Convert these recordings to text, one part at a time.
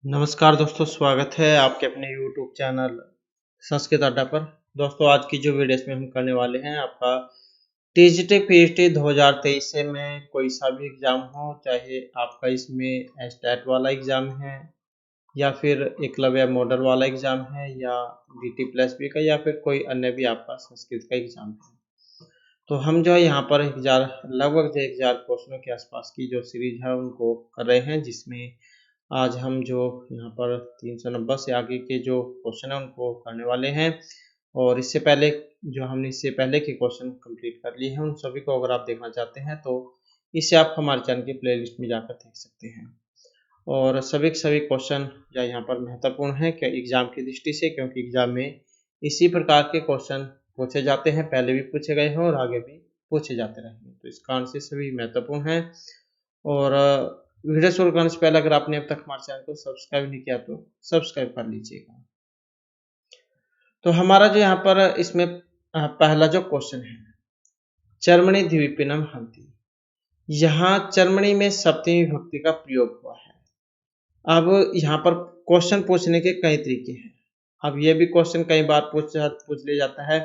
नमस्कार दोस्तों, स्वागत है आपके अपने YouTube चैनल संस्कृत अड्डा पर। दोस्तों, आज की जो वीडियो इसमें हम करने वाले हैं आपका टीजीटी पीएचडी 2023 से में कोई सा भी एग्ज़ाम हो, चाहे आपका इसमें स्टेट वाला एग्ज़ाम है या फिर एकलव्य मॉडल वाला एग्ज़ाम है या DT+B का या फिर कोई अन्य भी आपका संस्कृत का एग्ज़ाम है। तो हम जो है यहाँ पर लगभग 1000 क्वेश्चनों के आसपास की जो सीरीज है उनको कर रहे हैं, जिसमें आज हम जो यहाँ पर 390 से आगे के जो क्वेश्चन है उनको करने वाले हैं। और इससे पहले के क्वेश्चन कंप्लीट कर लिए हैं, उन सभी को अगर आप देखना चाहते हैं तो इसे आप हमारे चैनल की प्लेलिस्ट में जाकर देख सकते हैं। और सभी के सभी क्वेश्चन जो यहाँ पर महत्वपूर्ण है कि एग्जाम की दृष्टि से, क्योंकि एग्जाम में इसी प्रकार के क्वेश्चन पूछे जाते हैं, पहले भी पूछे गए हैं और आगे भी पूछे जाते रहेंगे, तो इस कारण से सभी महत्वपूर्ण हैं। और वीडियो शुरू करने से पहले अगर आपने अब तक हमारे चैनल को सब्सक्राइब नहीं किया तो सब्सक्राइब कर लीजिएगा। तो हमारा जो यहाँ पर इसमें पहला जो क्वेश्चन है, चर्मणि द्विविपिनम हंति। यहाँ चर्मणि में सप्तमी विभक्ति का प्रयोग हुआ है। अब यहाँ पर क्वेश्चन पूछने के कई तरीके हैं। अब ये भी क्वेश्चन कई बार पूछ लिया जाता है।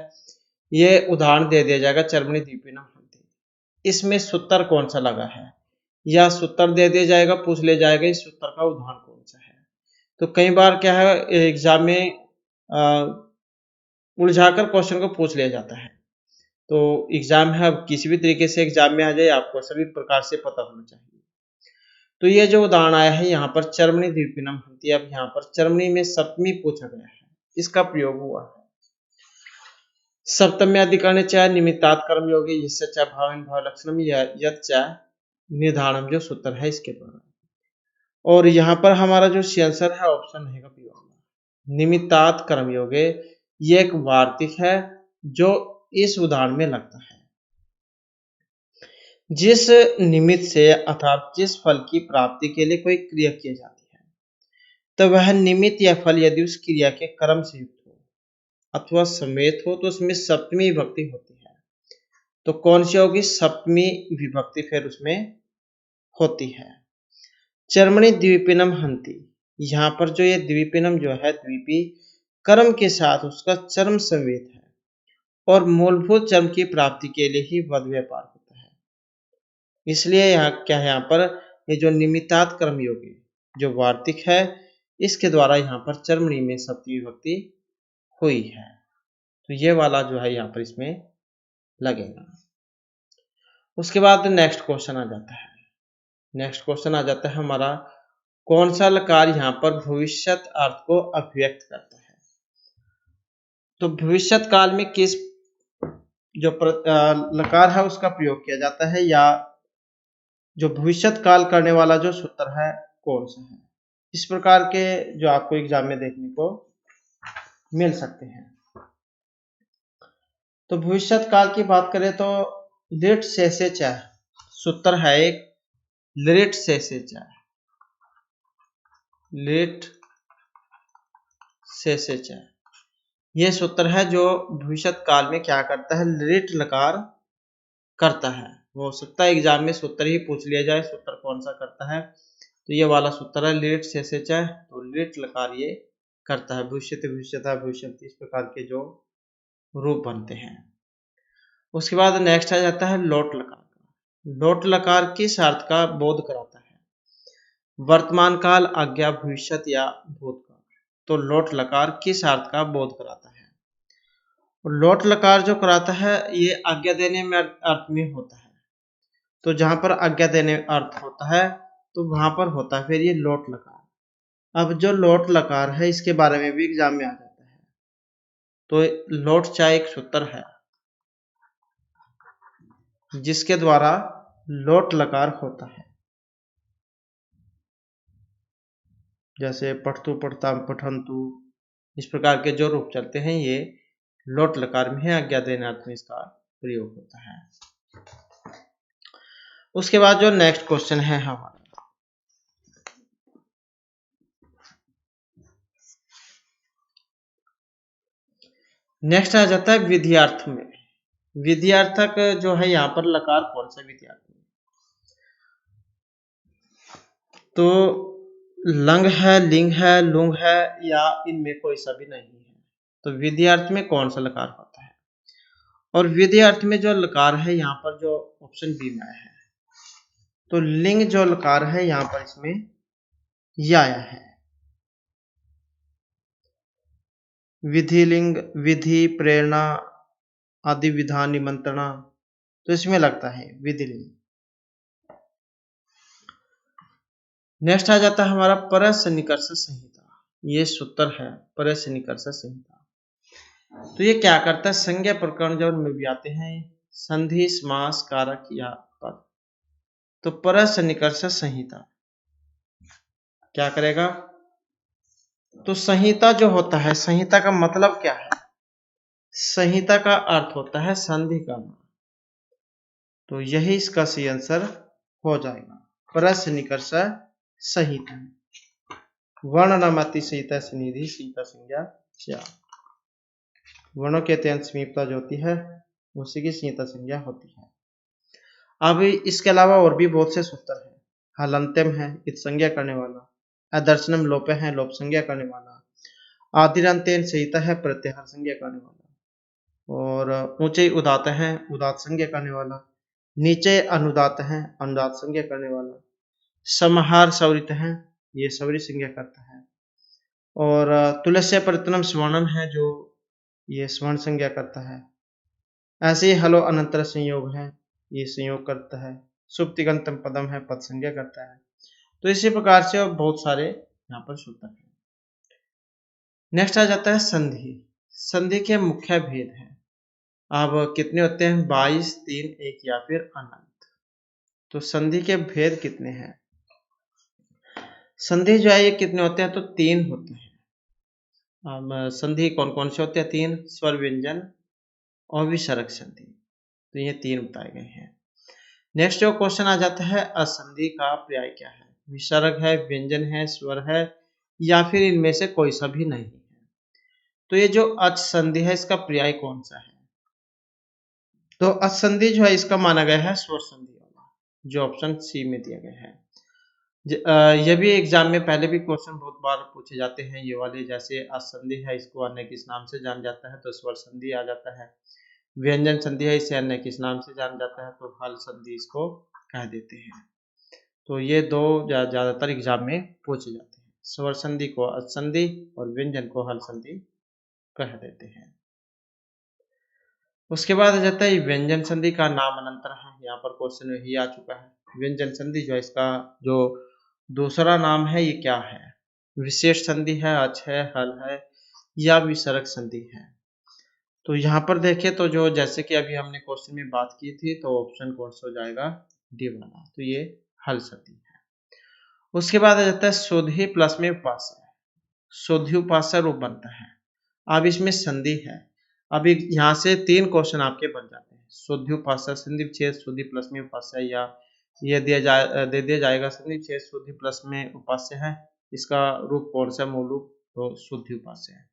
ये उदाहरण दे दिया जाएगा, चर्मणि द्विविपिनम हंति, इसमें सूत्र कौन सा लगा है, या सूत्र दे दिया जाएगा, पूछ लिया जाएगा इस सूत्र का उदाहरण कौन सा है। तो कई बार क्या है, एग्जाम में उलझाकर क्वेश्चन को पूछ लिया जाता है। तो एग्जाम है, अब किसी भी तरीके से एग्जाम में आ जाए, आपको सभी प्रकार से पता होना चाहिए। तो ये जो उदाहरण आया है यहाँ पर चर्मणि द्विविपिनम हंति, अब यहाँ पर चर्मणि में सप्तमी पूछा गया है, इसका प्रयोग हुआ है। सप्तम्याधिकरणे च निमित्तात् कर्मयोगे यस्य च भावेन भावलक्षणम यत् च निर्धारणम, जो सूत्र है इसके द्वारा। और यहाँ पर हमारा जो आंसर है ऑप्शन रहेगा बी वाला, निमित्तात् कर्मयोगे। ये एक वार्तिक है जो इस उदाहरण में लगता है। जिस निमित्त से अर्थात जिस फल की प्राप्ति के लिए कोई क्रिया की जाती है, तो वह निमित्त या फल यदि उस क्रिया के कर्म से युक्त हो अथवा समेत हो तो उसमें सप्तमी विभक्ति होती है। तो कौन सी होगी? सप्तमी विभक्ति फिर उसमें होती है। चर्मणि द्विविपिनम हंति, यहाँ पर जो ये द्विविपिनम जो है, द्विपी कर्म के साथ उसका चर्म समेत है और मूलभूत चर्म की प्राप्ति के लिए ही वध व्यापार होता है। इसलिए यहाँ क्या है, यहाँ पर ये जो निमित्तात् कर्मयोगी जो वार्तिक है, इसके द्वारा यहाँ पर चर्मणि में सप्तमी विभक्ति हुई है। तो ये वाला जो है यहाँ पर इसमें लगेगा। उसके बाद नेक्स्ट क्वेश्चन आ जाता है हमारा, कौन सा लकार यहाँ पर भविष्यत अर्थ को अभिव्यक्त करता है। तो भविष्यत काल में किस जो लकार है उसका प्रयोग किया जाता है, या जो भविष्यत काल करने वाला जो सूत्र है कौन सा है। इस प्रकार के जो आपको एग्जाम में देखने को मिल सकते हैं। तो भविष्यत काल की बात करें तो लिट से च सूत्र है एक, लिट से च, लिट से च, यह सूत्र है जो भविष्यत काल में क्या करता है, लिट लकार करता है। हो सकता है एग्जाम में सूत्र ही पूछ लिया जाए, सूत्र कौन सा करता है। तो ये वाला सूत्र है लिट से च, तो लिट लकार ये करता है। भविष्यति भविष्यता भविष्यति, इस प्रकार के जो रूप बनते हैं। उसके बाद नेक्स्ट आ जाता है लोट लकार। लोट लकार किस अर्थ का बोध कराता है? वर्तमान काल, आज्ञा, भविष्यत या भूतकाल। तो लोट लकार किस अर्थ का बोध कराता है? लोट लकार जो कराता है ये आज्ञा देने में अर्थ में होता है। तो जहां पर आज्ञा देने अर्थ होता है तो वहां पर होता है फिर ये लोट लकार। अब जो लोट लकार है इसके बारे में भी एग्जाम में आ जाता है। तो लोट चा एक सूत्र है जिसके द्वारा लोट लकार होता है। जैसे पठतु, पठताम, पठंतु, इस प्रकार के जो रूप चलते हैं ये लोट लकार में है, आज्ञा देने अर्थ में इसका प्रयोग होता है। उसके बाद जो नेक्स्ट क्वेश्चन है हमारा, नेक्स्ट आ जाता है विधियार्थ में। विधियार्थक जो है यहाँ पर लकार कौन सा विधियार्थ में? तो लंग है, लिंग है, लुंग है, या इनमें कोई सा भी नहीं है। तो विधियार्थ में कौन सा लकार होता है? और विधियार्थ में जो लकार है यहाँ पर जो ऑप्शन बी में है, तो लिंग जो लकार है यहाँ पर इसमें या है। विधि लिंग, विधि, प्रेरणा आदि, विधान, निमंत्रणा, तो इसमें लगता है विधि लिंग। नेक्स्ट आ जाता है हमारा परसन्निकर्ष संहिता। ये सूत्र है परसन्निकर्ष संहिता। तो ये क्या करता है? संज्ञा प्रकरण जो उनमें भी आते हैं, संधि, समास, कारक या पद। तो परसन्निकर्ष संहिता क्या करेगा? तो संहिता जो होता है, संहिता का मतलब क्या है? संहिता का अर्थ होता है संधि करना। तो यही इसका सही आंसर हो जाएगा, परसन्निकर्ष संहिता। वर्ण नामाति संहिता सनिधि संहिता संज्ञा क्या? वर्णों के अत्यंत समीपता जो होती है उसी की संहिता संज्ञा होती है। अब इसके अलावा और भी बहुत से सूत्र हैं। हलंत्यम है, इत संज्ञा करने वाला। अदर्शनम लोप है, लोप संज्ञा करने वाला। आदिरंत्यन संहिता है, प्रत्याहार संज्ञा करने वाला। और ऊंचे उदात है, उदात संज्ञा करने वाला। नीचे अनुदात है, अनुदात संज्ञा करने वाला। समाहार सवरित है, ये सवरी संज्ञा करता है। और तुलस्य प्रतनम स्वर्णम है, जो ये स्वर्ण संज्ञा करता है। ऐसे ही हलो अनंतर संयोग है, ये संयोग करता है। सुप्तिगंतम पदम है, पद संज्ञा करता है। तो इसी प्रकार से और बहुत सारे यहाँ पर सूत्र हैं। नेक्स्ट आ जाता है संधि। संधि के मुख्य भेद हैं। अब कितने होते हैं? 22, 3, 1 या फिर अनंत। तो संधि के भेद कितने हैं? संधि जो है ये कितने होते हैं? तो 3 होते हैं। संधि कौन कौन से होते हैं? 3, स्वर व्यंजन और विसर्ग संधि। तो ये 3 बताए गए हैं। नेक्स्ट जो क्वेश्चन आ जाता है, असंधि का पर्याय क्या है? विसर्ग है, व्यंजन है, स्वर है, या फिर इनमें से कोई सा भी नहीं है। तो ये जो अच संधि है इसका पर्याय कौन सा है? तो अच संधि जो है इसका माना गया है स्वर संधि वाला, जो ऑप्शन सी में दिया गया है। यह भी एग्जाम में पहले भी क्वेश्चन बहुत बार पूछे जाते हैं ये वाले। जैसे असंधि है, इसको अन्य किस नाम से जाना जाता है? तो स्वर संधि आ जाता है। व्यंजन संधि है, इसे अन्य किस नाम से जाना जाता है? तो हल संधि इसको कह देते हैं। तो ये दो ज्यादातर एग्जाम में पूछे जाते हैं। स्वर संधि को अच संधि और व्यंजन को हल संधि कह देते हैं। उसके बाद आ जाता है व्यंजन संधि का नाम अनंतर है। यहाँ पर क्वेश्चन यही आ चुका है। व्यंजन संधि जो है इसका जो दूसरा नाम है ये क्या है? विशेष संधि है, अच है, हल है, या विसर्ग संधि है। तो यहाँ पर देखें तो जो जैसे कि अभी हमने क्वेश्चन में बात की थी, तो ऑप्शन कौन सा हो जाएगा? डी वाला। तो ये हल संधि है। उसके बाद आ जाता है शोधी प्लस में उपास्य। शोधी उपास्य रूप बनता है। अब इसमें संधि है। अब यहाँ से 3 क्वेश्चन आपके बन जाते हैं। शोधी उपास्य, संधि विच्छेद, शोधी प्लस में उपास्य, या ये दे दिया जाएगा संधि विच्छेद शोधी प्लस में उपास्य है। इसका रूप कौन सा? मूल रूप। तो शोधी उपास्य है।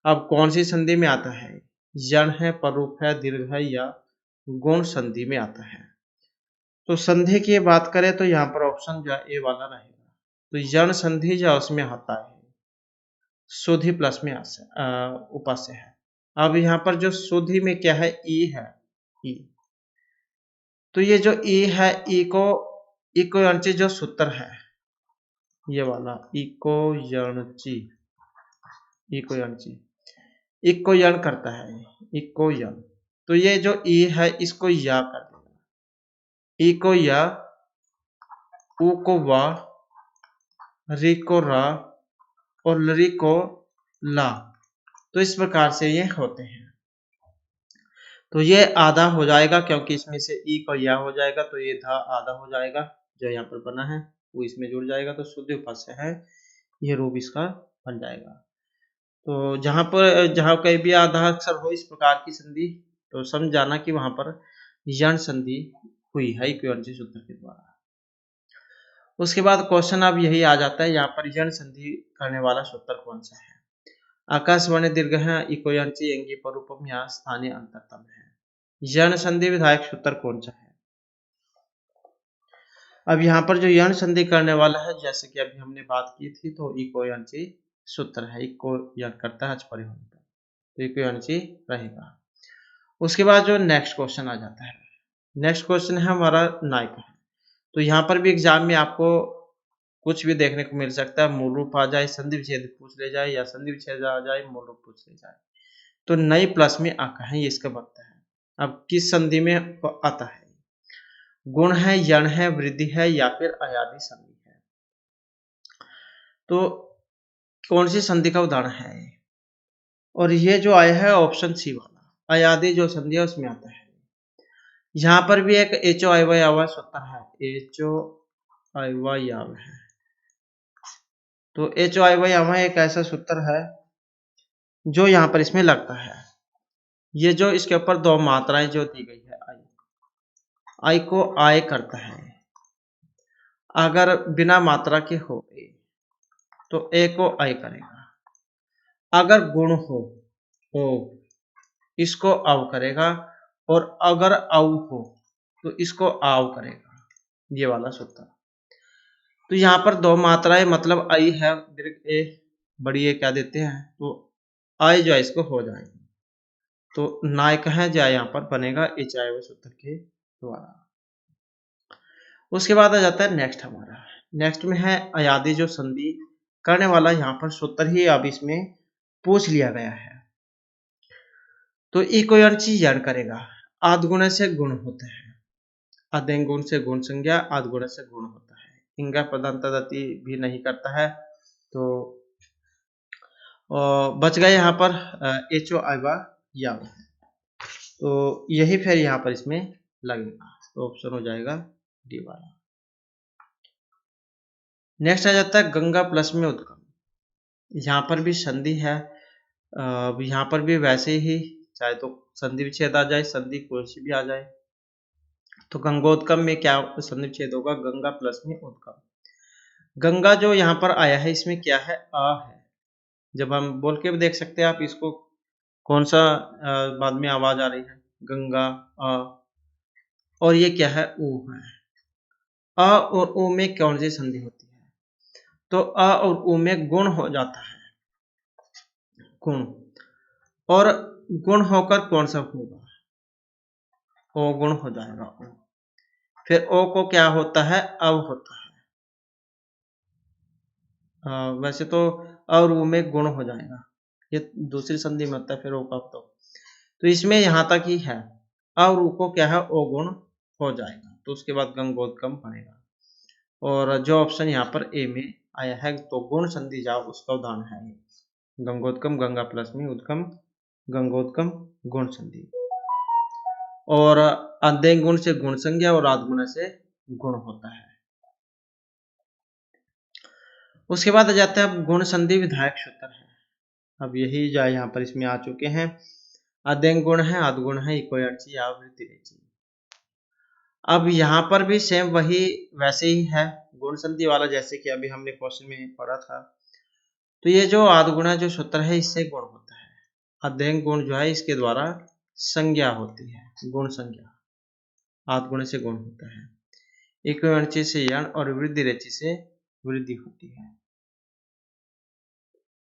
अब कौन सी संधि में आता है? यण है, पररूप है, दीर्घ है, या गुण संधि में आता है। तो संधि की बात करें तो यहाँ पर ऑप्शन जो है ए वाला रहेगा। तो यण संधि जो उसमें आता है शोधी प्लस में उपास्य है। अब यहाँ पर जो शोधी में क्या है? ई है, ई। तो ये जो ई है, ई को इको यणची जो सूत्र है ये वाला इको यणची, इको यणची, इको यण करता है, इको यण। तो ये जो ई है इसको या कर देगा। ई को या, उ को वा, री को रा और लरी को ला। तो इस प्रकार से ये होते हैं। तो ये आधा हो जाएगा क्योंकि इसमें से ई को या हो जाएगा, तो ये था आधा हो जाएगा। जो यहाँ पर बना है वो इसमें जुड़ जाएगा। तो शुद्ध उपास्य है, ये रूप इसका बन जाएगा। तो जहाँ कहीं भी आधा अक्षर हो इस प्रकार की संधि, तो समझ जाना कि वहां पर यण संधि हुई है इक्विवेलेंसी सूत्र के द्वारा। उसके बाद क्वेश्चन अब यही आ जाता है, यहाँ पर यण संधि करने वाला सूत्र कौन सा है? आकाशवाणी दीर्घ है, इकोयंची, एंगी परूपम या स्थानीय अंतरतम है। यण संधि विधायक सूत्र कौन सा है? अब यहाँ पर जो यण संधि करने वाला है, जैसे कि अभी हमने बात की थी, तो इको यणची सूत्र है, इको यण करता है हचपरे होने पर, तो इको यणची रहेगा। उसके बाद जो नेक्स्ट क्वेश्चन आ जाता है, नेक्स्ट क्वेश्चन है हमारा नायक है। तो यहाँ पर भी एग्जाम में आपको कुछ भी देखने को मिल सकता है, मूल रूप आ जाए, संधि विच्छेद पूछ ले जाए, या संधि विच्छेद आ जाए, मूल रूप पूछ ले जाए। तो नई प्लस में आका है, ये इसका बनता है। अब किस संधि में आता है? गुण है, यण है, वृद्धि है, या फिर अयादी संधि है। तो कौन सी संधि का उदाहरण है? और ये जो आया है ऑप्शन सी वाला, अयादी जो संधि है उसमें आता है। यहाँ पर भी एक एचओ आय आवा सूत्र है, एचओ आय आवा है। तो एचओ आय आवा एक ऐसा सूत्र है जो यहाँ पर इसमें लगता है। ये जो इसके ऊपर दो मात्राएं जो दी गई है, आई को आय करता है, अगर बिना मात्रा के हो तो ए को आय करेगा, अगर गुण हो ओ इसको आव करेगा, और अगर आव हो तो इसको आव करेगा, ये वाला सूत्र। तो यहाँ पर दो मात्राएं मतलब आई है, दीर्घ ए बड़ी ए क्या देते हैं, तो आई जो है इसको हो जाएगी, तो नायक है जो यहाँ पर बनेगा एच आय सूत्र के द्वारा। उसके बाद आ जाता है नेक्स्ट हमारा, नेक्स्ट में है अयादी जो संधि करने वाला, यहाँ पर सूत्र ही अब इसमें पूछ लिया गया है। तो इको यणची यण करेगा, आद्गुण से गुण होता है, आदेंग गुण से गुण संज्ञा, आद्गुण से गुण होता है, इंगा पदांतदति भी नहीं करता है। तो बच गए यहाँ पर एचओ आयवा या, तो यही फिर यहाँ पर इसमें लगेगा, तो ऑप्शन हो जाएगा डी वाला। नेक्स्ट आ जाता है गंगा प्लस में उद्गम, यहाँ पर भी संधि है, यहाँ पर भी वैसे ही चाहे तो संधि विच्छेद आ जाए, संधि कोई सी भी आ जाए, तो गंगोदगम में क्या संधि विच्छेद होगा, गंगा प्लस में उद्गम। गंगा जो यहाँ पर आया है इसमें क्या है, अ है, जब हम बोल के भी देख सकते हैं आप इसको, कौन सा बाद में आवाज आ रही है, गंगा अ, और ये क्या है, ऊ है। अ और ऊ में कौन सी संधि होती है, तो अ और ऊ में गुण हो जाता है, गुण, और गुण होकर कौन सा होगा, ओ गुण हो जाएगा ओ, फिर ओ को क्या होता है, अव होता है, वैसे तो और ऊ में गुण हो जाएगा, ये दूसरी संधि में होता है, फिर ओ का तो इसमें यहां तक ही है, और ऊ को क्या है, ओ गुण हो जाएगा, तो उसके बाद गंगोदगम बनेगा। और जो ऑप्शन यहाँ पर ए में आया है, तो गुण संधि जाओ उसका उदाहरण है गंगोदगम, गंगा प्लस में उद्गम, गंगोदगम गुण संधि, और आदेंग गुण से गुण संज्ञा, और आद्गुण से गुण होता है। उसके बाद आ जाता है गुण संधि विधायक सूत्र है, अब यही जो यहाँ पर इसमें आ चुके हैं, आदेंग गुण है, आद्गुण है, इको यणची या वृद्धि रेची। अब यहाँ पर भी सेम वही वैसे ही है, गुण संधि वाला, जैसे कि अभी हमने क्वेश्चन में पढ़ा था। तो ये जो आद्गुण जो सूत्र है इससे गुण होता है, आदेंग गुण जो है इसके द्वारा संज्ञा होती है, गुण संज्ञा, आद्गुण से गुण होता है, इको यणची से यण, और वृद्धि रेची से वृद्धि होती है,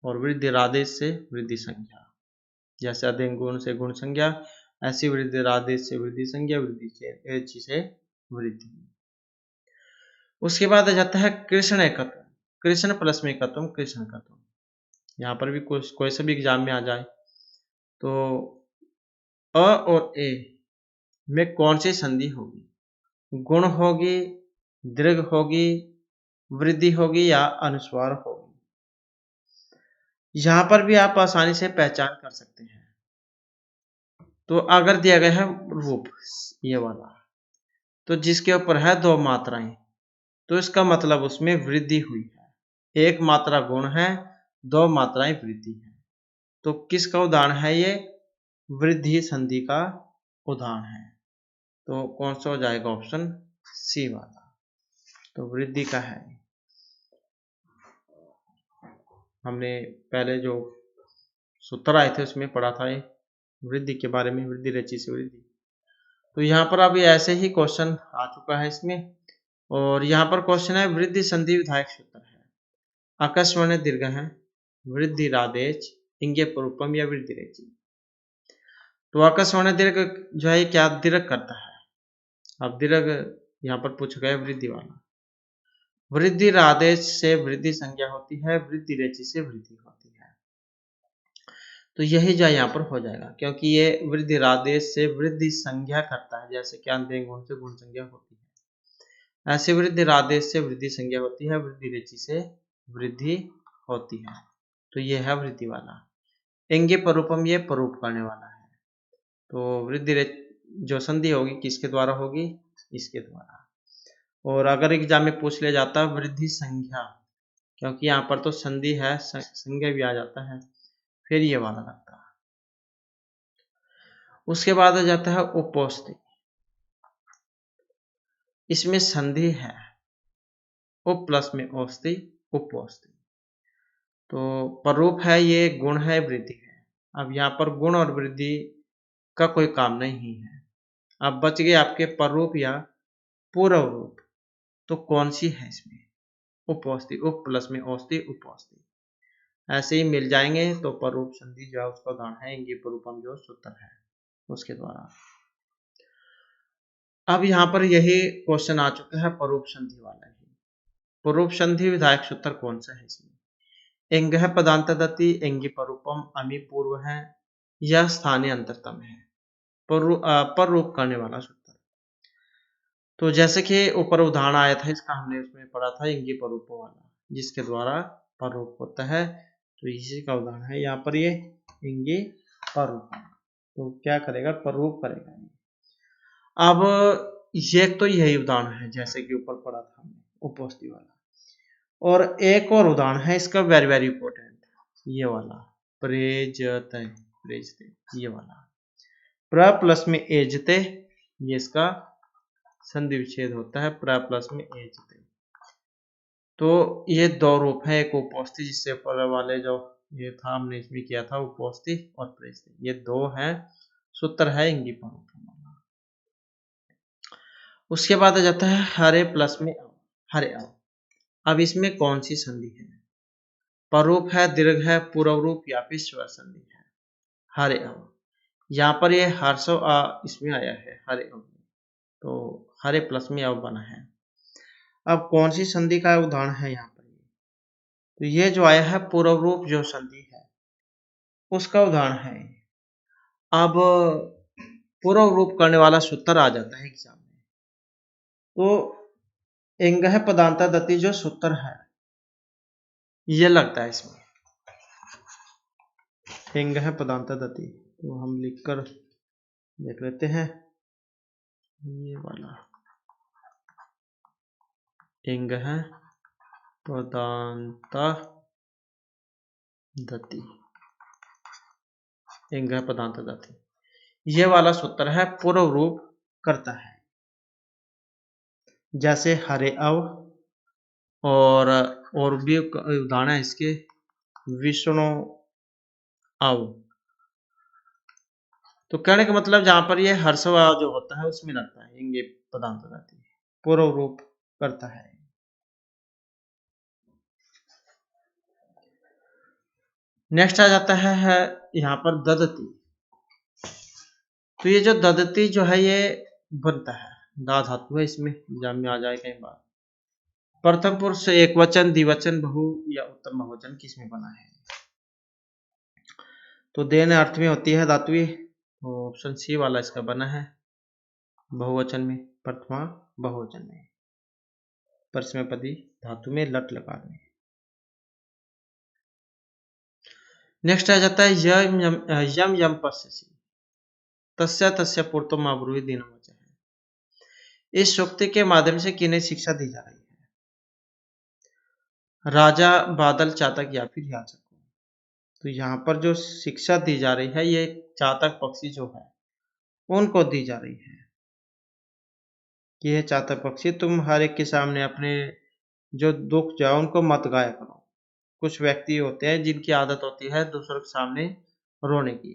और वृद्धि रादेश से वृद्धि संज्ञा, जैसे आदेंग गुण से गुण संज्ञा, ऐसी वृद्धि रादेश से वृद्धि संज्ञा, वृद्धि रेची से वृद्धि। उसके बाद आ जाता है कृष्ण एकत्व, कृष्ण प्लस में एकत्व, कृष्ण एकत्व, यहाँ पर भी कोई सा भी एग्जाम में आ जाए, तो अ और ए में कौन सी संधि होगी, गुण होगी, दीर्घ होगी, वृद्धि होगी, या अनुस्वार होगी। यहाँ पर भी आप आसानी से पहचान कर सकते हैं। तो अगर दिया गया है रूप ये वाला, तो जिसके ऊपर है दो मात्राएं, तो इसका मतलब उसमें वृद्धि हुई है, एक मात्रा गुण है, दो मात्राएं वृद्धि है, तो किसका उदाहरण है ये, वृद्धि संधि का उदाहरण है, तो कौन सा हो जाएगा, ऑप्शन सी वाला, तो वृद्धि का है। हमने पहले जो सूत्र आए थे उसमें पढ़ा था ये वृद्धि के बारे में, वृद्धि रेची से वृद्धि। तो यहाँ पर अभी ऐसे ही क्वेश्चन आ चुका है इसमें, और यहाँ पर क्वेश्चन है वृद्धि संधि विधायक सूत्र है। आकाशवाणी दीर्घ है, वृद्धि रादेश, इंगे रूपम या वृद्धि रेचि। तो आकाशवाणी दीर्घ जो है क्या दीर्घ करता है। अब दीर्घ यहाँ पर पूछा गया वृद्धि वाला। वृद्धि रादेश से वृद्धि संज्ञा होती है, वृद्धि रेचि से वृद्धि होती है। तो यही जो यहाँ पर हो जाएगा, क्योंकि ये वृद्धि रादेश से वृद्धि संज्ञा करता है, जैसे क्या गुण से गुण संज्ञा होती है, ऐसे वृद्धि रादेश से वृद्धि संज्ञा होती है, वृद्धि रेचि से वृद्धि होती है। तो ये है वृद्धि वाला। इंगे परूपम ये परूप करने वाला है। तो वृद्धि जो संधि होगी किसके द्वारा होगी, इसके द्वारा। और अगर एग्जाम में पूछ लिया जाता है वृद्धि संज्ञा, क्योंकि यहाँ पर तो संधि है, संज्ञा भी आ जाता है, फिर ये वाला लगता है। उसके बाद आ जाता है उपौस्ति। इसमें संधि है, उप प्लस में औस्ति, उपौस्ति। तो परूप है, ये गुण है, वृद्धि है। अब यहाँ पर गुण और वृद्धि का कोई काम नहीं है। अब बच गए आपके परूप या पूर्व रूप। तो कौन सी है इसमें, उपौस्ति, उप प्लस में औस्ति, उपौस्ति। ऐसे ही मिल जाएंगे। तो परूप संधि जो है उसका उदाहरण है इंगी परूपम जो सूत्र है उसके द्वारा। अब यहाँ पर यही क्वेश्चन आ चुका है परूप संधि वाला ही। परूप संधि विधायक सूत्र कौन सा है इसमें, इंग है पदांतदति, इंगी परूपम, अमी पूर्व है, यह स्थानीय अंतरतम है। परूप करने वाला सूत्र। तो जैसे कि ऊपर उदाहरण आया था इसका, हमने उसमें पढ़ा था इंगी परूपों वाला, जिसके द्वारा परूप होता है। तो इसी का उदाहरण है यहाँ पर ये इंगी परूप। तो क्या करेगा, परूप करेगा। अब ये तो यही उदाहरण है जैसे कि ऊपर पढ़ा था हमने उपौस्ति वाला। और एक और उदाहरण है इसका वेरी वेरी इंपॉर्टेंट, ये वाला प्रेजते, प्रेजते, ये वाला प्र प्लस में एजते, ये इसका संधि विच्छेद होता है, प्र प्लस में एजते। तो ये दो रूप है, एक उपौस्ति जिससे ऊपर वाले जो ये था हमने इसमें किया था उपौस्ति और प्रेजते, ये दो हैं। सूत्र है इंगी परूप। उसके बाद आ जाता है हरे प्लस में अव, हरे अव। अब इसमें कौन सी संधि है, परूप है, दीर्घ है, पूर्व रूप या फिर स्वर संधि है। हरे अव, यहाँ पर ये हर्षो इसमें आया है हरे अव, तो हरे प्लस में अव बना है। अब कौन सी संधि का उदाहरण है यहाँ पर, तो ये जो आया है पूर्व रूप जो संधि है उसका उदाहरण है। अब पूर्व रूप करने वाला सूत्र आ जाता है एग्जाम में। तो इंग है पदांतदति जो सूत्र है ये लगता है इसमें, इंग है पदांतदति। तो हम लिखकर देख लेते हैं, ये वाला इंग है पदांतदति, इंग है पदांतदति, ये वाला सूत्र है पूर्व रूप करता है। जैसे हरे अव और भी उदाहरण है इसके, विष्णु अव। तो कहने का मतलब जहां पर ये हर्षवा जो होता है उसमें लगता है इंगे पदांतदति, पूर्व रूप करता है। नेक्स्ट आ जाता है यहाँ पर ददती। तो ये जो ददती जो है ये बनता है, दा धातु है इसमें, एग्जाम में आ जाए कई बार। प्रथम पुरुष एक वचन, द्विवचन, बहु या उत्तम बहुवचन किसमें बना है। तो देन अर्थ में होती है धातुएं, तो ऑप्शन सी वाला इसका बना है बहुवचन में, प्रथमा बहुवचन में, परस्मैपदी धातु में लट लकार में। नेक्स्ट आ जाता है यम यम यम पश्यसि, तस्य तस्य पूर्वम अब्रूहि दीनवचः है। इस सूक्ति के माध्यम से किन्हें शिक्षा दी जा रही है, राजा, बादल, चातक या फिर याचक को। तो यहाँ पर जो शिक्षा दी जा रही है ये चातक पक्षी जो है उनको दी जा रही है। ये चातक पक्षी, तुम हर एक के सामने अपने जो दुख जो है उनको मत गाया करो। कुछ व्यक्ति होते हैं जिनकी आदत होती है दूसरों के सामने रोने की,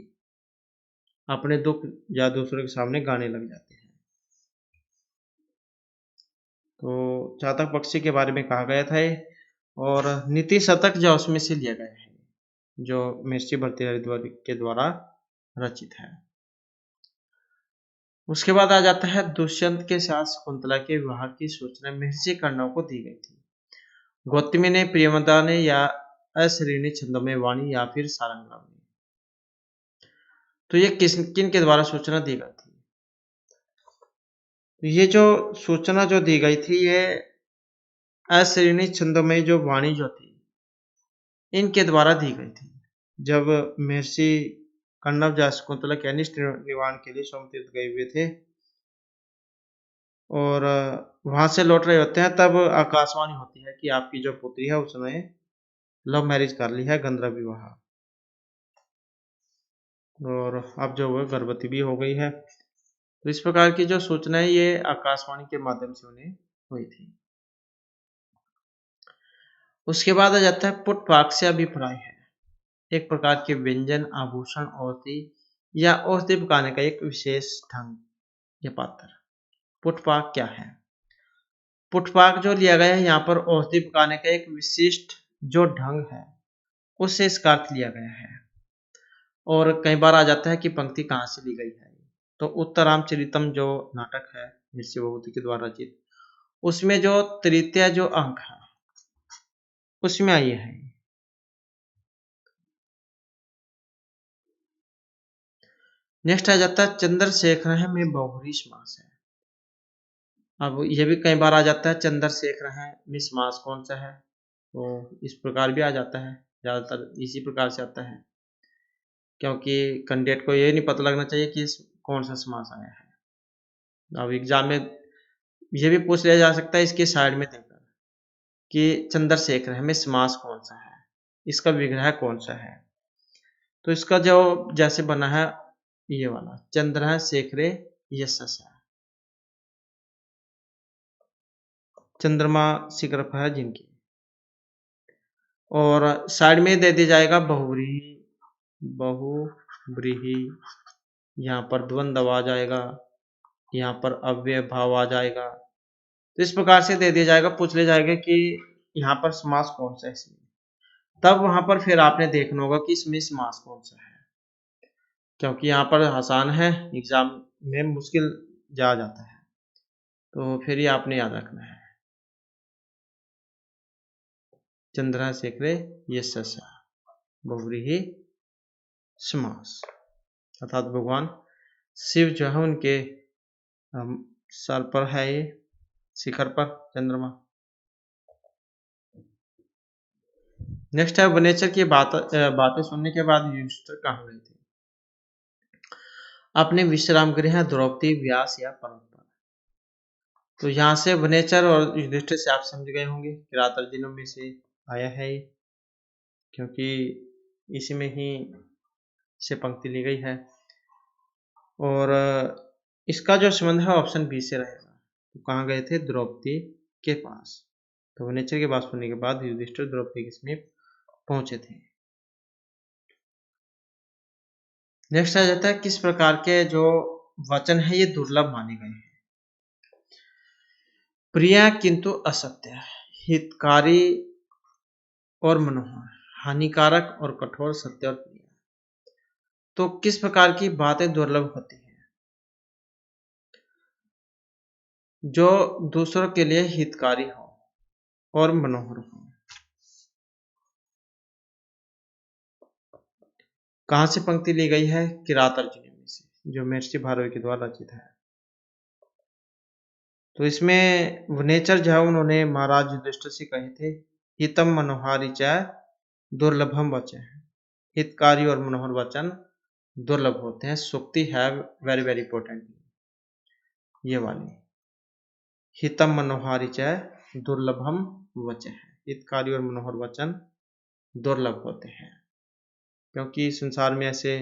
अपने दुख या दूसरों के सामने गाने लग जाते हैं। तो चातक पक्षी के बारे में कहा गया था ये, और नीति शतक जो उसमें से लिया गया है, जो महर्षि भर्तृहरि के द्वारा रचित है। उसके बाद आ जाता है दुष्यंत के साथ शकुंतला के विवाह की सूचना महर्षि कर्ण को दी गई थी। गौतमी ने, प्रियमदा ने, या अशरीरी छंदोमय वाणी, या फिर सारंगराव ने। तो ये किन के द्वारा सूचना दी गई थी? तो ये जो सूचना जो दी गई थी, ये अशरीरी छंदोमय जो वाणी जो थी, इनके द्वारा दी गई थी। जब महर्षि कण्व जा शकुंतला के अनिष्ट निवारण के लिए सोमतीर्थ गए हुए थे और वहां से लौट रहे होते हैं, तब आकाशवाणी होती है कि आपकी जो पुत्री है उसने लव मैरिज कर ली है, गंधर्व विवाह, और अब जो वो गर्भवती भी हो गई है। तो इस प्रकार की जो सूचना है ये आकाशवाणी के माध्यम से उन्हें हुई थी। उसके बाद आ जाता है पुटपाक से अभिप्राय है, एक प्रकार के व्यंजन, आभूषण, औषधि या औषधि पकाने का एक विशेष ढंग या पात्र। पुटपाक क्या है? पुटपाक जो लिया गया है यहाँ पर औषधि पकाने का एक विशिष्ट जो ढंग है, उससे इसका अर्थ लिया गया है। और कई बार आ जाता है कि पंक्ति कहाँ से ली गई है। तो उत्तरामचरितम जो नाटक है महर्षि भभूति के द्वारा रचित, उसमें जो तृतीय जो अंक है उसमें आई है। नेक्स्ट आ जाता है चंद्रशेखर में बहुव्रीहि समास है। अब यह भी कई बार आ जाता है, चंद्रशेखर में समास कौन सा है? तो इस प्रकार भी आ जाता है, ज्यादातर इसी प्रकार से आता है, क्योंकि कैंडिडेट को ये नहीं पता लगना चाहिए कि कौन सा समास आया है। अब एग्जाम में ये भी पूछ लिया जा सकता है इसके साइड में देखकर कि चंद्रशेखर में समास कौन सा है, इसका विग्रह कौन सा है। तो इसका जो जैसे बना है ये वाला, चंद्र शेखरे यशस है, चंद्रमा शिखर पर है जिनकी। और साइड में दे दिया जाएगा बहुव्रीहि, बहुव्रीहि, यहाँ पर द्वंद्व आ जाएगा, यहाँ पर अव्यय भाव आ जाएगा। तो इस प्रकार से दे दिया जाएगा, पूछ लिया जाएगा कि यहाँ पर समास कौन सा है इसमें, तब वहां पर फिर आपने देखना होगा कि इसमें समास कौन सा है, क्योंकि यहाँ पर आसान है, एग्जाम में मुश्किल जा जाता है, तो फिर ये आपने याद रखना है। चंद्रशेखरे यशस बहुव्रीहि समास, अर्थात भगवान शिव जो है उनके सर पर है ये, शिखर पर चंद्रमा। नेक्स्ट है वनेचर की बातें सुनने के बाद युधिष्ठिर कहाँ गए थे? अपने विश्राम गृह द्रौपदी, व्यास या पर्वत पर। तो यहाँ से वनेचर और युधिष्ठिर से आप समझ गए होंगे, किरात अर्जुनों में से आया है ये, क्योंकि इसी में ही से पंक्ति ली गई है। और इसका जो संबंध है ऑप्शन बी से रहेगा। तो कहाँ गए थे? द्रौपदी के पास। तो वनेचर की बात सुनने के बाद युधिष्ठिर द्रौपदी के समीप पहुंचे थे। नेक्स्ट आ जाता है किस प्रकार के जो वचन है ये दुर्लभ माने गए हैं? प्रिय किंतु असत्य, हितकारी और मनोहर, हानिकारक और कठोर, सत्य और प्रिय। तो किस प्रकार की बातें दुर्लभ होती हैं? जो दूसरों के लिए हितकारी हो और मनोहर हो। कहां से पंक्ति ली गई है? किरात अर्जुनी में से, जो महर्षि भारद्वाज के द्वारा रचित है। तो इसमें वनेचर जो है उन्होंने महाराज युधिष्ठिर से कहे थे, हितम मनोहारी च दुर्लभम वचन, हितकारी और मनोहर वचन दुर्लभ होते हैं। सुक्ति है वेरी वेरी इंपॉर्टेंट, ये वाली, हितम मनोहारी च दुर्लभम वचन, हितकारी और मनोहर वचन दुर्लभ होते हैं, क्योंकि संसार में ऐसे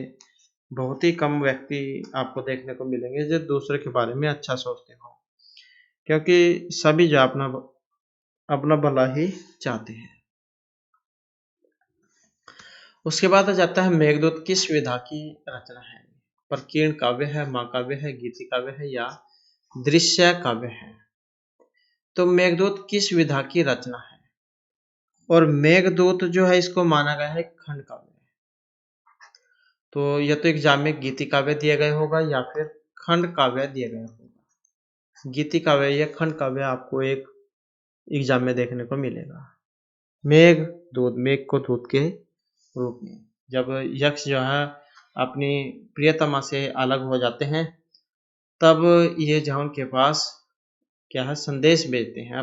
बहुत ही कम व्यक्ति आपको देखने को मिलेंगे जो दूसरे के बारे में अच्छा सोचते हो, क्योंकि सभी जो अपना अपना भला ही चाहते हैं। उसके बाद आ जाता है मेघदूत किस विधा की रचना है? प्रकीर्ण काव्य है, महाकाव्य है, गीति काव्य है, या दृश्य काव्य है? तो मेघदूत किस विधा की रचना है? और मेघदूत जो है इसको माना गया है खंड काव्य। तो यह तो एग्जाम में गीति काव्य दिया गया होगा या फिर खंड काव्य दिया गया होगा। गीति काव्य या खंड काव्य आपको एक एग्जाम में देखने को मिलेगा। मेघ दूत, मेघ को दूत के रूप में जब यक्ष जो है अपनी प्रियतमा से अलग हो जाते हैं, तब ये जो उनके पास क्या है संदेश भेजते हैं